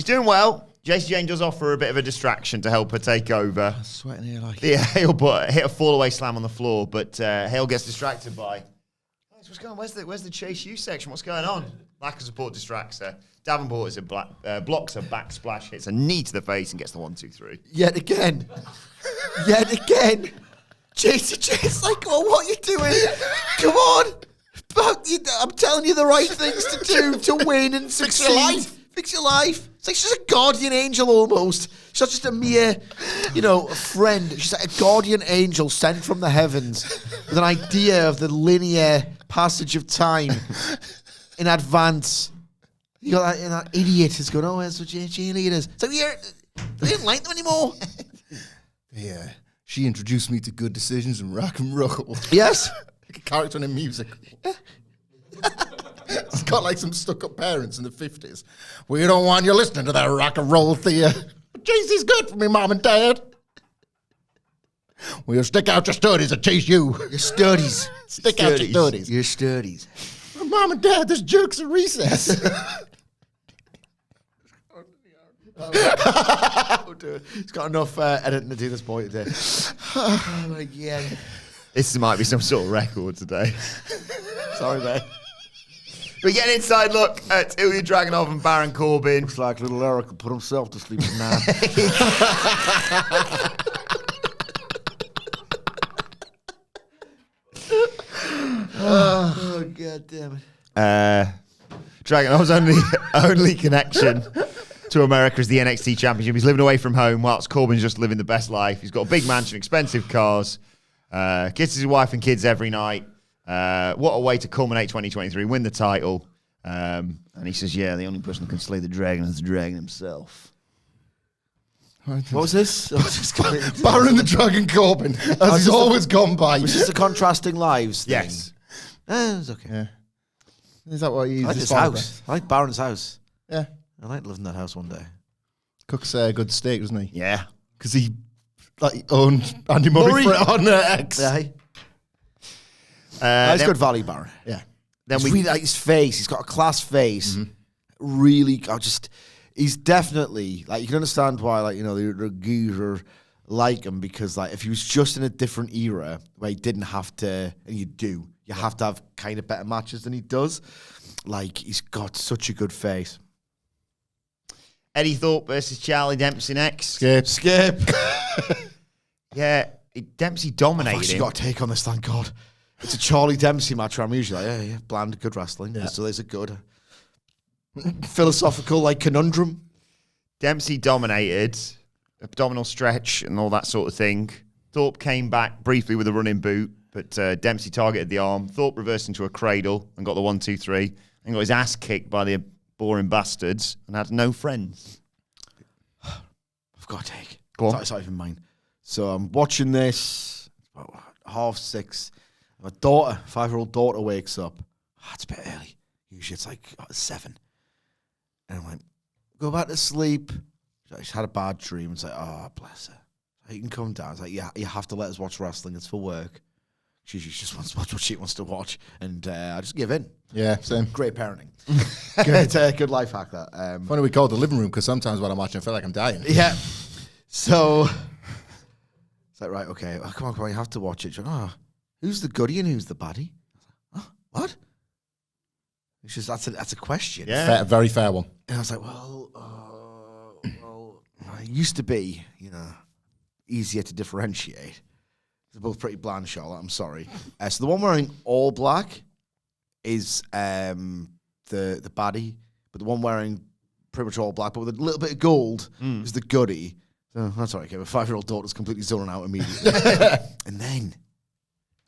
doing well. JC Jane does offer a bit of a distraction to help her take over. Sweating here like. The Hale hit a fall away slam on the floor, but Hale gets distracted by. What's going on? Where's the Chase U section? What's going on? Lack of support distracts her. Davenport is blocks a back splash, hits a knee to the face, and gets the 1-2-3. Yet again. JC Jane's like, oh, what are you doing? Come on. I'm telling you the right things to do to win and succeed. Fix your life. It's like she's a guardian angel almost. She's not just a mere, a friend. She's like a guardian angel sent from the heavens with an idea of the linear passage of time in advance. You got that idiot who's going, oh, where's the cheerleaders? It's like, we didn't like them anymore. Yeah. She introduced me to good decisions and rock and roll. Yes. Like a character in a musical. It's got like some stuck-up parents in the 50s. We don't want you listening to that rock and roll, Thea. JC's good for me, Mom and Dad. We'll stick out your studies and chase you. Your studies. Stick out your studies. Your studies. Mom and Dad, there's jerks at recess. Oh, dude. He's got enough editing to do this boy today. Oh, my God. This might be some sort of record today. Sorry, mate. We get an inside look at Ilya Dragunov and Baron Corbin. Looks like little Eric will put himself to sleep now. Oh, God damn it. Dragunov's only connection to America is the NXT Championship. He's living away from home whilst Corbin's just living the best life. He's got a big mansion, expensive cars, kisses his wife and kids every night. What a way to culminate 2023, win the title. And he says, yeah, the only person who can slay the dragon is the dragon himself. What was this? Baron the Dragon Corbin, as he's always gone by. Was this the contrasting lives thing? Yes. It was okay. Yeah. Is that what you I like this house. I like Baron's house. Yeah. I like living in that house one day. Cooks a good steak, doesn't he? Yeah. Because he owned Andy Murray for it on X. Yeah. That's Then- good value, Baron. Yeah. Then It's we really like his face. He's got a class face. Really, he's definitely, like, you can understand why, the geezer like him, because, like, if he was just in a different era where he didn't have to, and you have to have kind of better matches than he does, like, he's got such a good face. Eddie Thorpe versus Charlie Dempsey next. Skip. Yeah, Dempsey I've dominated actually him. got a take on this, thank God. It's a Charlie Dempsey match where I'm usually like, yeah, bland, good wrestling. Yeah. So there's a good philosophical, like, conundrum. Dempsey dominated, abdominal stretch and all that sort of thing. Thorpe came back briefly with a running boot, but Dempsey targeted the arm. Thorpe reversed into a cradle and got the 1-2-3 and got his ass kicked by the boring bastards and had no friends. I've got a take. Go on. It's not even mine. So I'm watching this, it's about 6:30. My daughter, 5-year-old daughter, wakes up. It's a bit early. Usually it's like 7. And I went, go back to sleep. She's had a bad dream. It's like, oh, bless her. You can come down. It's like, yeah, you have to let us watch wrestling. It's for work. She just wants to watch what she wants to watch. And I just give in. Yeah, same. Great parenting. Good life hack, that. Funny we call it the living room because sometimes when I'm watching, I feel like I'm dying. Yeah. So it's like, right, okay. Oh, come on, you have to watch it. She's like, oh, who's the goodie and who's the baddie? Oh, what? It's just, that's a question. Yeah. Very fair one. And I was like, well, it used to be, easier to differentiate. They're both pretty bland, Charlotte. I'm sorry. So the one wearing all black is the baddie, but the one wearing pretty much all black, but with a little bit of gold, is the goodie. So that's all right. Okay, my 5-year-old daughter's completely zoning out immediately. And then,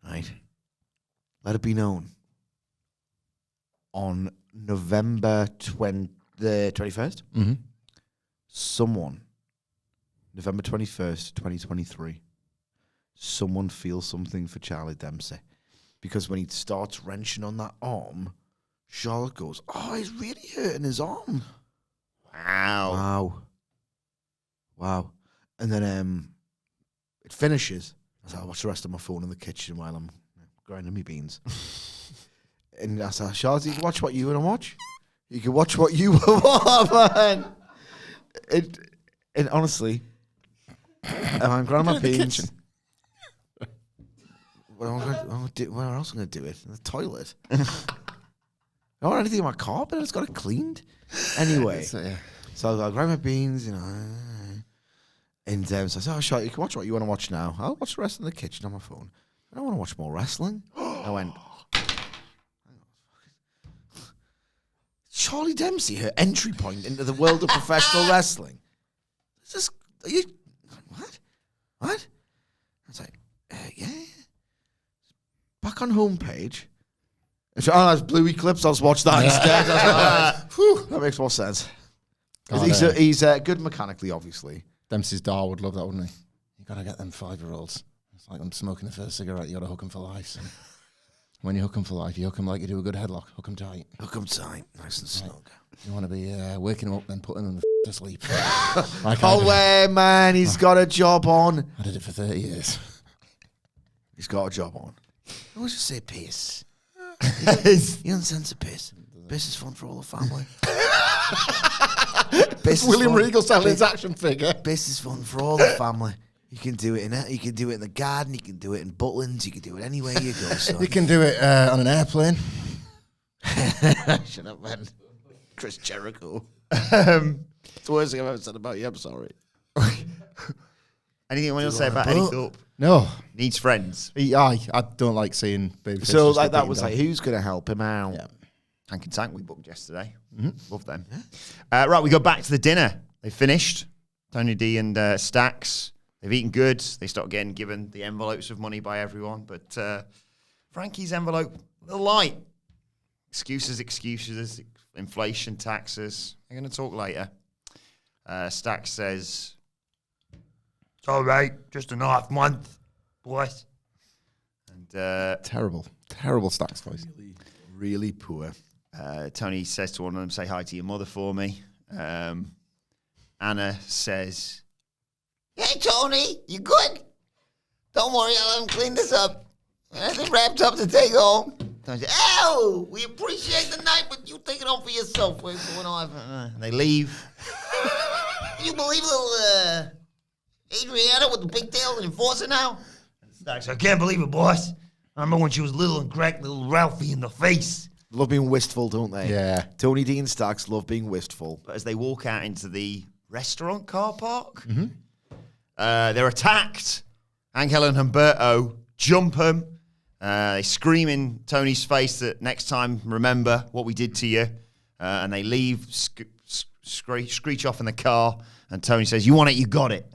right, let it be known, on November the 21st, someone, November 21st, 2023, someone feels something for Charlie Dempsey. Because when he starts wrenching on that arm, Charlotte goes, oh, he's really hurting his arm. Wow. And then it finishes. I said, I'll watch the rest of my phone in the kitchen while I'm grinding my beans. And I said, Charlotte, you can watch what you want to watch. You can watch what you want, man. And honestly, I'm grinding my beans. Where else am I going to do it? In the toilet. I don't want anything in my carpet. It's got it cleaned. Anyway, so I'll grind my beans, And so I said, oh, Charlotte, you can watch what you want to watch now. I'll watch the rest in the kitchen on my phone. I don't want to watch more wrestling. I went, Charlie Dempsey, her entry point into the world of professional wrestling. What? I was like, yeah. Back on homepage. That's Bluey clips. I'll just watch that instead. That makes more sense. He's good mechanically, obviously. Dempsey's Dar would love that, wouldn't he? You got to get them 5-year-olds. It's like them smoking the first cigarette. You got to hook them for life. So when you hook them for life, you hook them like you do a good headlock. Hook them tight. Hook them tight, nice and snug. You want to be waking them up, then putting them to sleep. Man, he's got a job on. I did it for 30 years. He's got a job on. I always just say piss. You understand the piss. Piss is fun for all the family. William Regal selling his action figure. Piss is fun for all the family. You can do it in the garden. You can do it in Butlins. You can do it anywhere you go. Son. You can do it on an airplane. Shut up, man. Chris Jericho. It's the worst thing I've ever said about you. I'm sorry. Anything you want to say about Eddie Thorpe? No. Needs friends. I don't like seeing baby. So like that was like, who's going to help him out? Yeah. Hank and Tank we booked yesterday. Love them. Right, we go back to the dinner. They finished. Tony D and Stax. They've eaten good. They start getting given the envelopes of money by everyone. But Frankie's envelope, a little light. Excuses, inflation, taxes. They're going to talk later. Stax says, It's all right. Just an off month, boys. And terrible Stax voice. Really poor. Tony says to one of them, say hi to your mother for me. Anna says, Hey, Tony, you good? Don't worry, I'll let him clean this up. Everything wrapped up to take home. Tony says, oh, we appreciate the night, but you take it home for yourself. What's going on? and they leave. Can you believe little Adriana with the pigtails and enforcer now? I can't believe it, boss. I remember when she was little and cracked little Ralphie in the face. Love being wistful, don't they? Yeah. Tony D and Stax love being wistful. But as they walk out into the restaurant car park, they're attacked Angel and Humberto jump him. They scream in Tony's face that next time, remember what we did to you. And they leave, screech off in the car. And Tony says, you want it, you got it.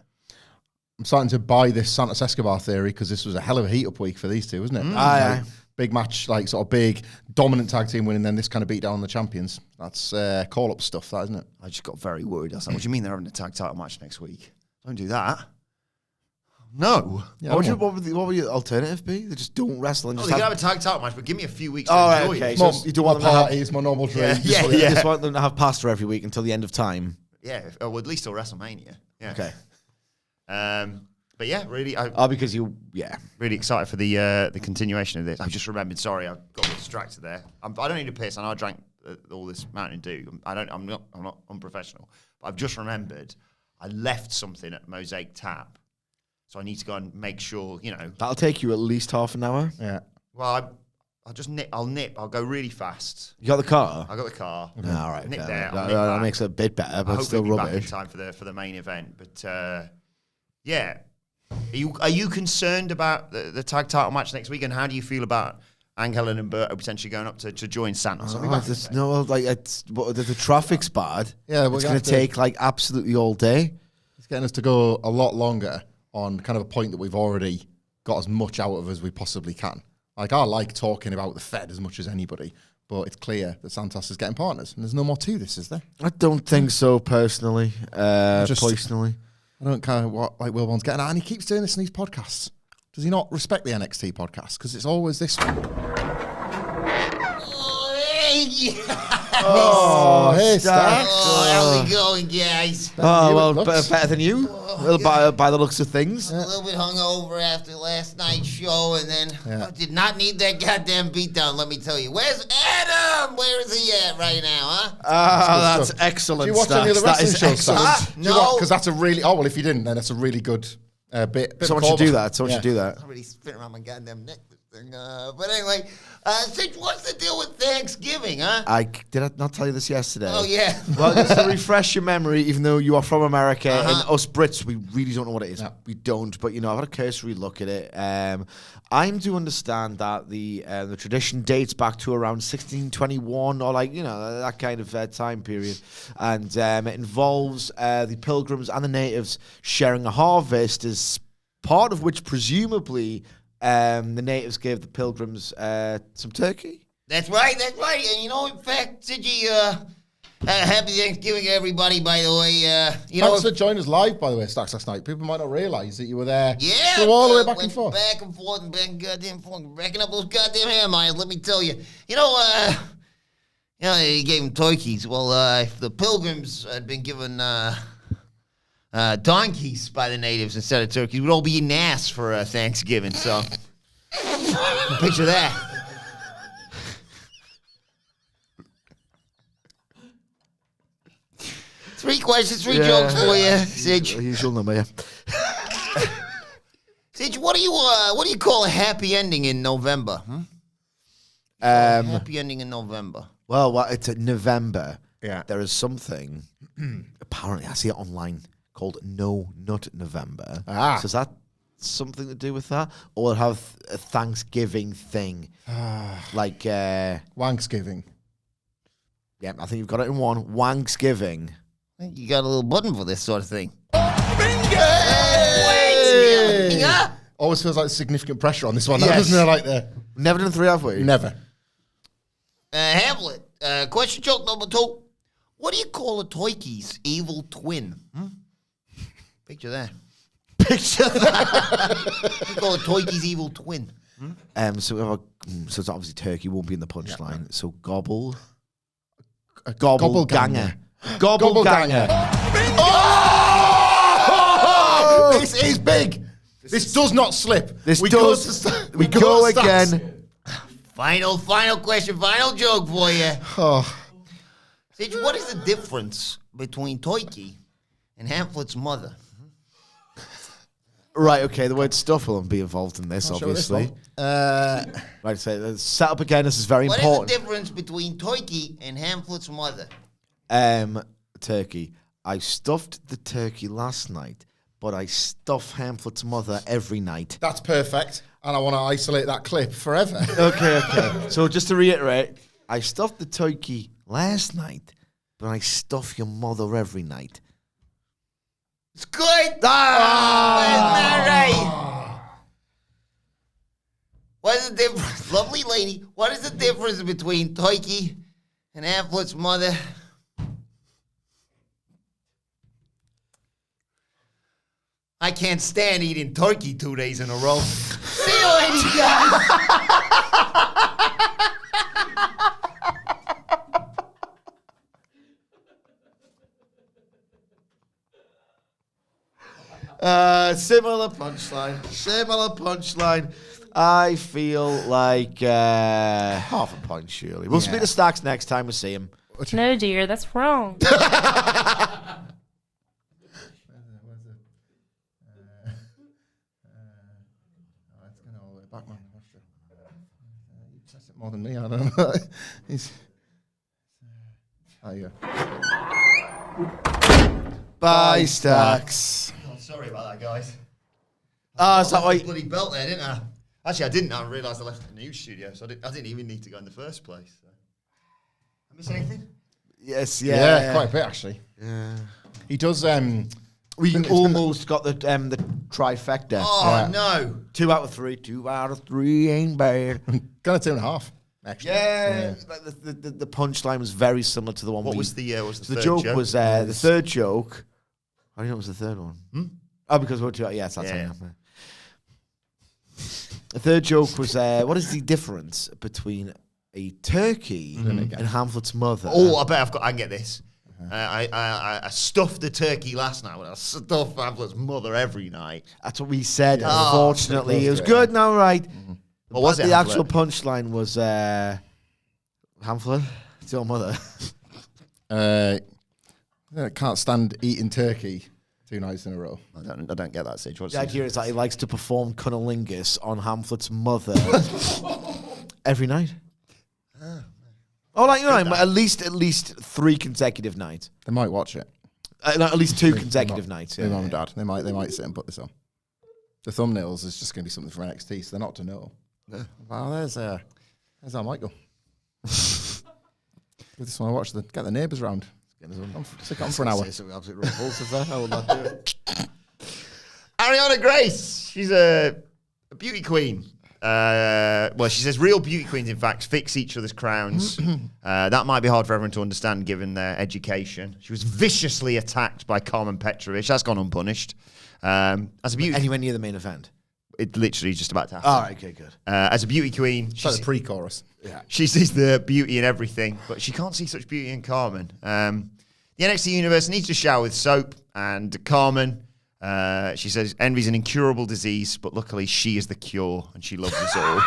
I'm starting to buy this Santos Escobar theory because this was a hell of a heat-up week for these two, wasn't it? Aye. Big match, like sort of big, dominant tag team winning, then this kind of beat down the champions. That's call-up stuff, that, isn't it? I just got very worried. I was like, what do you mean they're having a tag title match next week? Don't do that. No. Yeah, What would your alternative be? They just don't wrestle and Oh, just they can have a tag title match, but give me a few weeks to Oh, right, enjoy okay. it. So More, you don't want them to have- parties, more normal drinks. Yeah, You yeah. just want them to have pasta every week until the end of time. Yeah, or at least till WrestleMania. Yeah. Okay. But yeah, really, Because really excited for the continuation of this. I just remembered. Sorry, I got a bit distracted there. I don't need to piss. I know I drank all this Mountain Dew. I'm not unprofessional. But I've just remembered I left something at Mosaic Tap, so I need to go and make sure. That'll take you at least half an hour. Yeah. Well, I'll just nip. I'll go really fast. You got the car? I got the car. All right. Nip okay. there. I'll That, nip that back. makes it a bit better, I but hope still we'll be back in rubbish. time for the main event. But yeah, are you concerned about the tag title match next week? And how do you feel about Angel and Humberto potentially going up to join Santos? I'll be back in a sec. The traffic's bad. Yeah, we're it's gonna going have to to- take like absolutely all day. It's getting us to go a lot longer on kind of a point that we've already got as much out of as we possibly can. Like, I like talking about the Fed as much as anybody, but it's clear that Santos is getting partners, and there's no more to this, is there? I don't think so personally. Just- Personally. I don't kind of what like Wilborn's getting at, and he keeps doing this in these podcasts. Does he not respect the NXT podcast? Because it's always this one. Oh, hey, Stax. how's it going, guys? Oh, you, well, it looks. better than you. Well, by the looks of things. A little bit hungover after last night's show, and then Yeah. I did not need that goddamn beatdown, let me tell you. Where's Adam? Where is he at right now, huh? That's stuff. excellent. Do you watch any of the Stax. That wrestling is shows, excellent. Stax? No. Because that's a really... Oh, well, if you didn't, then it's a really good bit. Someone of should do callback. that. Someone Yeah. should do that. I'm already spinning around my goddamn neck. This thing. But anyway, Sitch, what's the deal with Thanksgiving, huh? Did I not tell you this yesterday? Oh, yeah. Well, just to refresh your memory, even though you are from America, and Uh-huh. us Brits, we really don't know what it is. No. We don't, but I've had a cursory look at it. I'm to understand that the tradition dates back to around 1621, or that kind of time period, and it involves the pilgrims and the natives sharing a harvest, as part of which presumably the natives gave the pilgrims some turkey. That's right. And in fact, Sidgy, happy Thanksgiving, everybody, by the way. Thanks for joining us live, by the way, Stax, last night. People might not realise that you were there. Yeah, Flew all the way back went and forth. back and forth and back and goddamn forth, racking up those goddamn hair miles. Let me tell you, he gave them turkeys. Well, if the pilgrims had been given donkeys by the natives instead of turkeys, we'd all be eating ass for Thanksgiving. So, picture that. Three questions, three jokes for you, Sidge. Usual number, yeah. Sidge, what do you call a happy ending in November? Happy ending in November. Well, it's November. Yeah. There is something, apparently, I see it online, called No Nut November. Ah. So is that something to do with that? Or will it have a Thanksgiving thing? Like, Thanksgiving. yeah, I think you've got it in one. Wangsgiving. You got a little button for this sort of thing. Always feels like significant pressure on this one, Yes. doesn't it? Like the Never done three, have we? never. Hamlet, question joke number 2. What do you call a turkey's evil twin? Picture that. Picture that. What do you call a turkey's evil twin? So it's obviously turkey won't be in the punchline. So gobble. Gobbleganger. Gobbleganger. Oh! This is big. This does not slip. We go again. Final question, final joke for you. Oh. Sidge, what is the difference between turkey and Hamlet's mother? Right, okay, the word stuff will be involved in this, I'll show this obviously. one. Right, so let's set up again. This is very What is important. the difference between turkey and Hamlet's mother? Turkey. I stuffed the turkey last night, but I stuff Hamlet's mother every night. That's perfect. And I want to isolate that clip forever. Okay. So just to reiterate, I stuffed the turkey last night, but I stuff your mother every night. It's good. Isn't that right? What is the difference? Lovely lady, what is the difference between turkey and Hamlet's mother? I can't stand eating turkey 2 days in a row. See you later, guys. Similar punchline. I feel like half a point, surely. We'll speak to Stacks next time we see him. No, dear, that's wrong. More than me, I don't know. There you go. Bye, Stacks. Oh, sorry about that, guys. Is that why? Bloody belt there, didn't I? Actually, I didn't. I realised I left the news studio, so I didn't even need to go in the first place. So. I miss anything? Yes, Yeah, quite a bit actually. Yeah. He does. We almost got the trifecta. Oh, no. 2 out of 3. 2 out of 3 ain't bad. Kind of 2.5. Actually. Yeah. The punchline was very similar to the one. What was the the third joke? Was the third joke? I don't know. It was the third one. Oh, because we're two. Yes, that's Yeah. it. The third joke was what is the difference between a turkey and Hamlet's mother? Oh, I bet I can get this. I stuffed the turkey last night, but I stuff Hamlet's mother every night. That's what we said. Yeah. Unfortunately, it was good. Now, right? What was it? The Hamlet? actual punchline was Hamlet. It's your mother. I can't stand eating turkey 2 nights in a row. I don't get that, Sige. What's The idea is that he likes to perform cunnilingus on Hamlet's mother every night. Oh, like, you know, at least 3 consecutive nights. They might watch it. No, at least 2 consecutive nights. Their mum and dad. They might sit and put this on. The thumbnails is just going to be something from NXT, so they're not to know. Yeah. Wow, there's our Michael. We just want to watch get the neighbours round. Stick it on for an hour. Absolutely repulsive there. I will not do it. Ariana Grace. She's a beauty queen. Well, she says real beauty queens, in fact, fix each other's crowns. That might be hard for everyone to understand given their education. She was viciously attacked by Carmen Petrovich. That's gone unpunished. As a beauty, Anywhere near the main event? it literally just about to happen. All right, okay, good. As a beauty queen, It's like the pre-chorus. she sees the beauty in everything, but she can't see such beauty in Carmen. The NXT universe needs to shower with soap, and Carmen, she says, envy's an incurable disease, but luckily she is the cure, and she loves us all.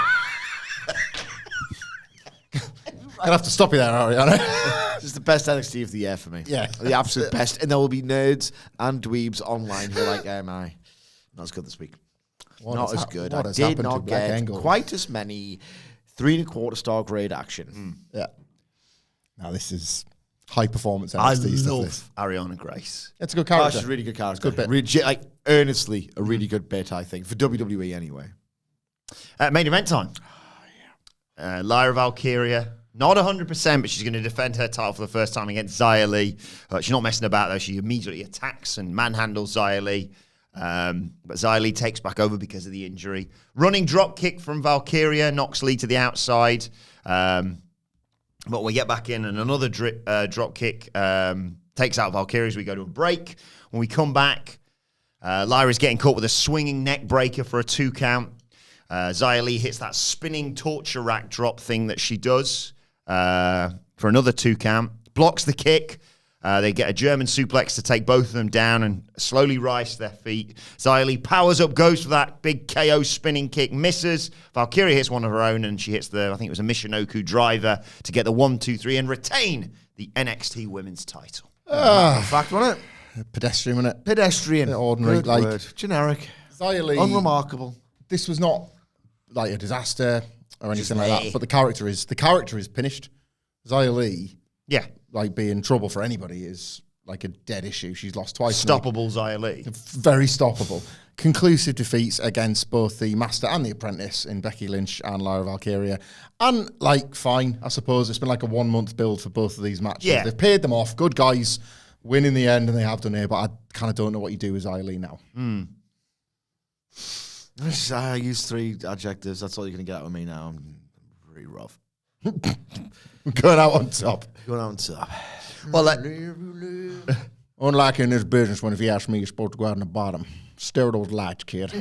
I'll have to stop you there, Ariana. This is the best NXT of the year for me. Yeah. The absolute best. And there will be nerds and dweebs online who are like, not as good this week. Not as good. I did not get quite as many 3.25-star grade action. Yeah. Now this is high performance NXT I stuff. love Ariana Grace. It's a good Oh, character. she's a really good character. Good bit. Like, earnestly, a really good bit, I think. For WWE, anyway. Main event time. Lyra Valkyria. Not 100%, but she's going to defend her title for the first time against Xia Li. She's not messing about, though. She immediately attacks and manhandles Xia Li. But Xia Li takes back over because of the injury. Running drop kick from Valkyria knocks Li to the outside. But we get back in and another drop kick takes out Valkyria as we go to a break. When we come back, Lyra's getting caught with a swinging neck breaker for a 2 count. Xia Li hits that spinning torture rack drop thing that she does for another 2 count. Blocks the kick. They get a German suplex to take both of them down and slowly rise to their feet. Xia Li powers up, goes for that big KO spinning kick, misses. Valkyria hits one of her own, and she hits I think it was a Michinoku driver to get the 1, 2, 3 and retain the NXT Women's title. Fact, wasn't it? Pedestrian, wasn't it? Pedestrian. Ordinary, Good like- word. Generic. Xia Li, Unremarkable. this was not like a disaster or anything like that, but the character is finished. Xia Li, Yeah. like being trouble for anybody is like a dead issue. She's lost twice. Stoppable Xia Li. Very stoppable. Conclusive defeats against both the Master and the Apprentice in Becky Lynch and Lyra Valkyria. And, like, fine, I suppose. It's been like a 1 month build for both of these matches. Yeah. They've paid them off. Good guys win in the end, and they have done it, but I kind of don't know what you do with Xia Li now. I use 3 adjectives. That's all you're going to get out of me now. I'm pretty rough. Going out on top. Going on top. Well, Unlike in this business, when if you ask me, you're supposed to go out on the bottom. Stare at those lights, kid.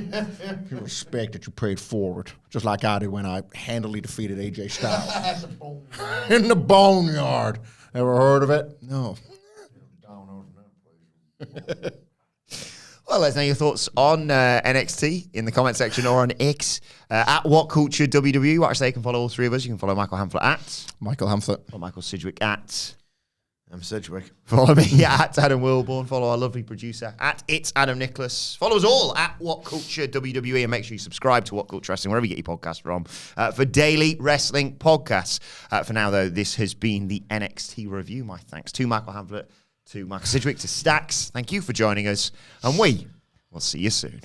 You respect that you paid forward, just like I did when I handily defeated AJ Styles. In the boneyard. Ever heard of it? No. Well, let us know your thoughts on NXT in the comment section or on X at What Culture WWE. Watch they can follow all 3 of us. You can follow Michael Hamflet at Michael Hamflet. or Michael Sidgwick at. I'm Sedgwick. Follow me at Adam Wilborn. Follow our lovely producer at It's Adam Nicholas. Follow us all at What Culture WWE, and make sure you subscribe to What Culture Wrestling wherever you get your podcast from for daily wrestling podcasts. For now, though, this has been the NXT review. My thanks to Michael Hamflet, to Michael Sidgwick, to Stax. Thank you for joining us, and we will see you soon.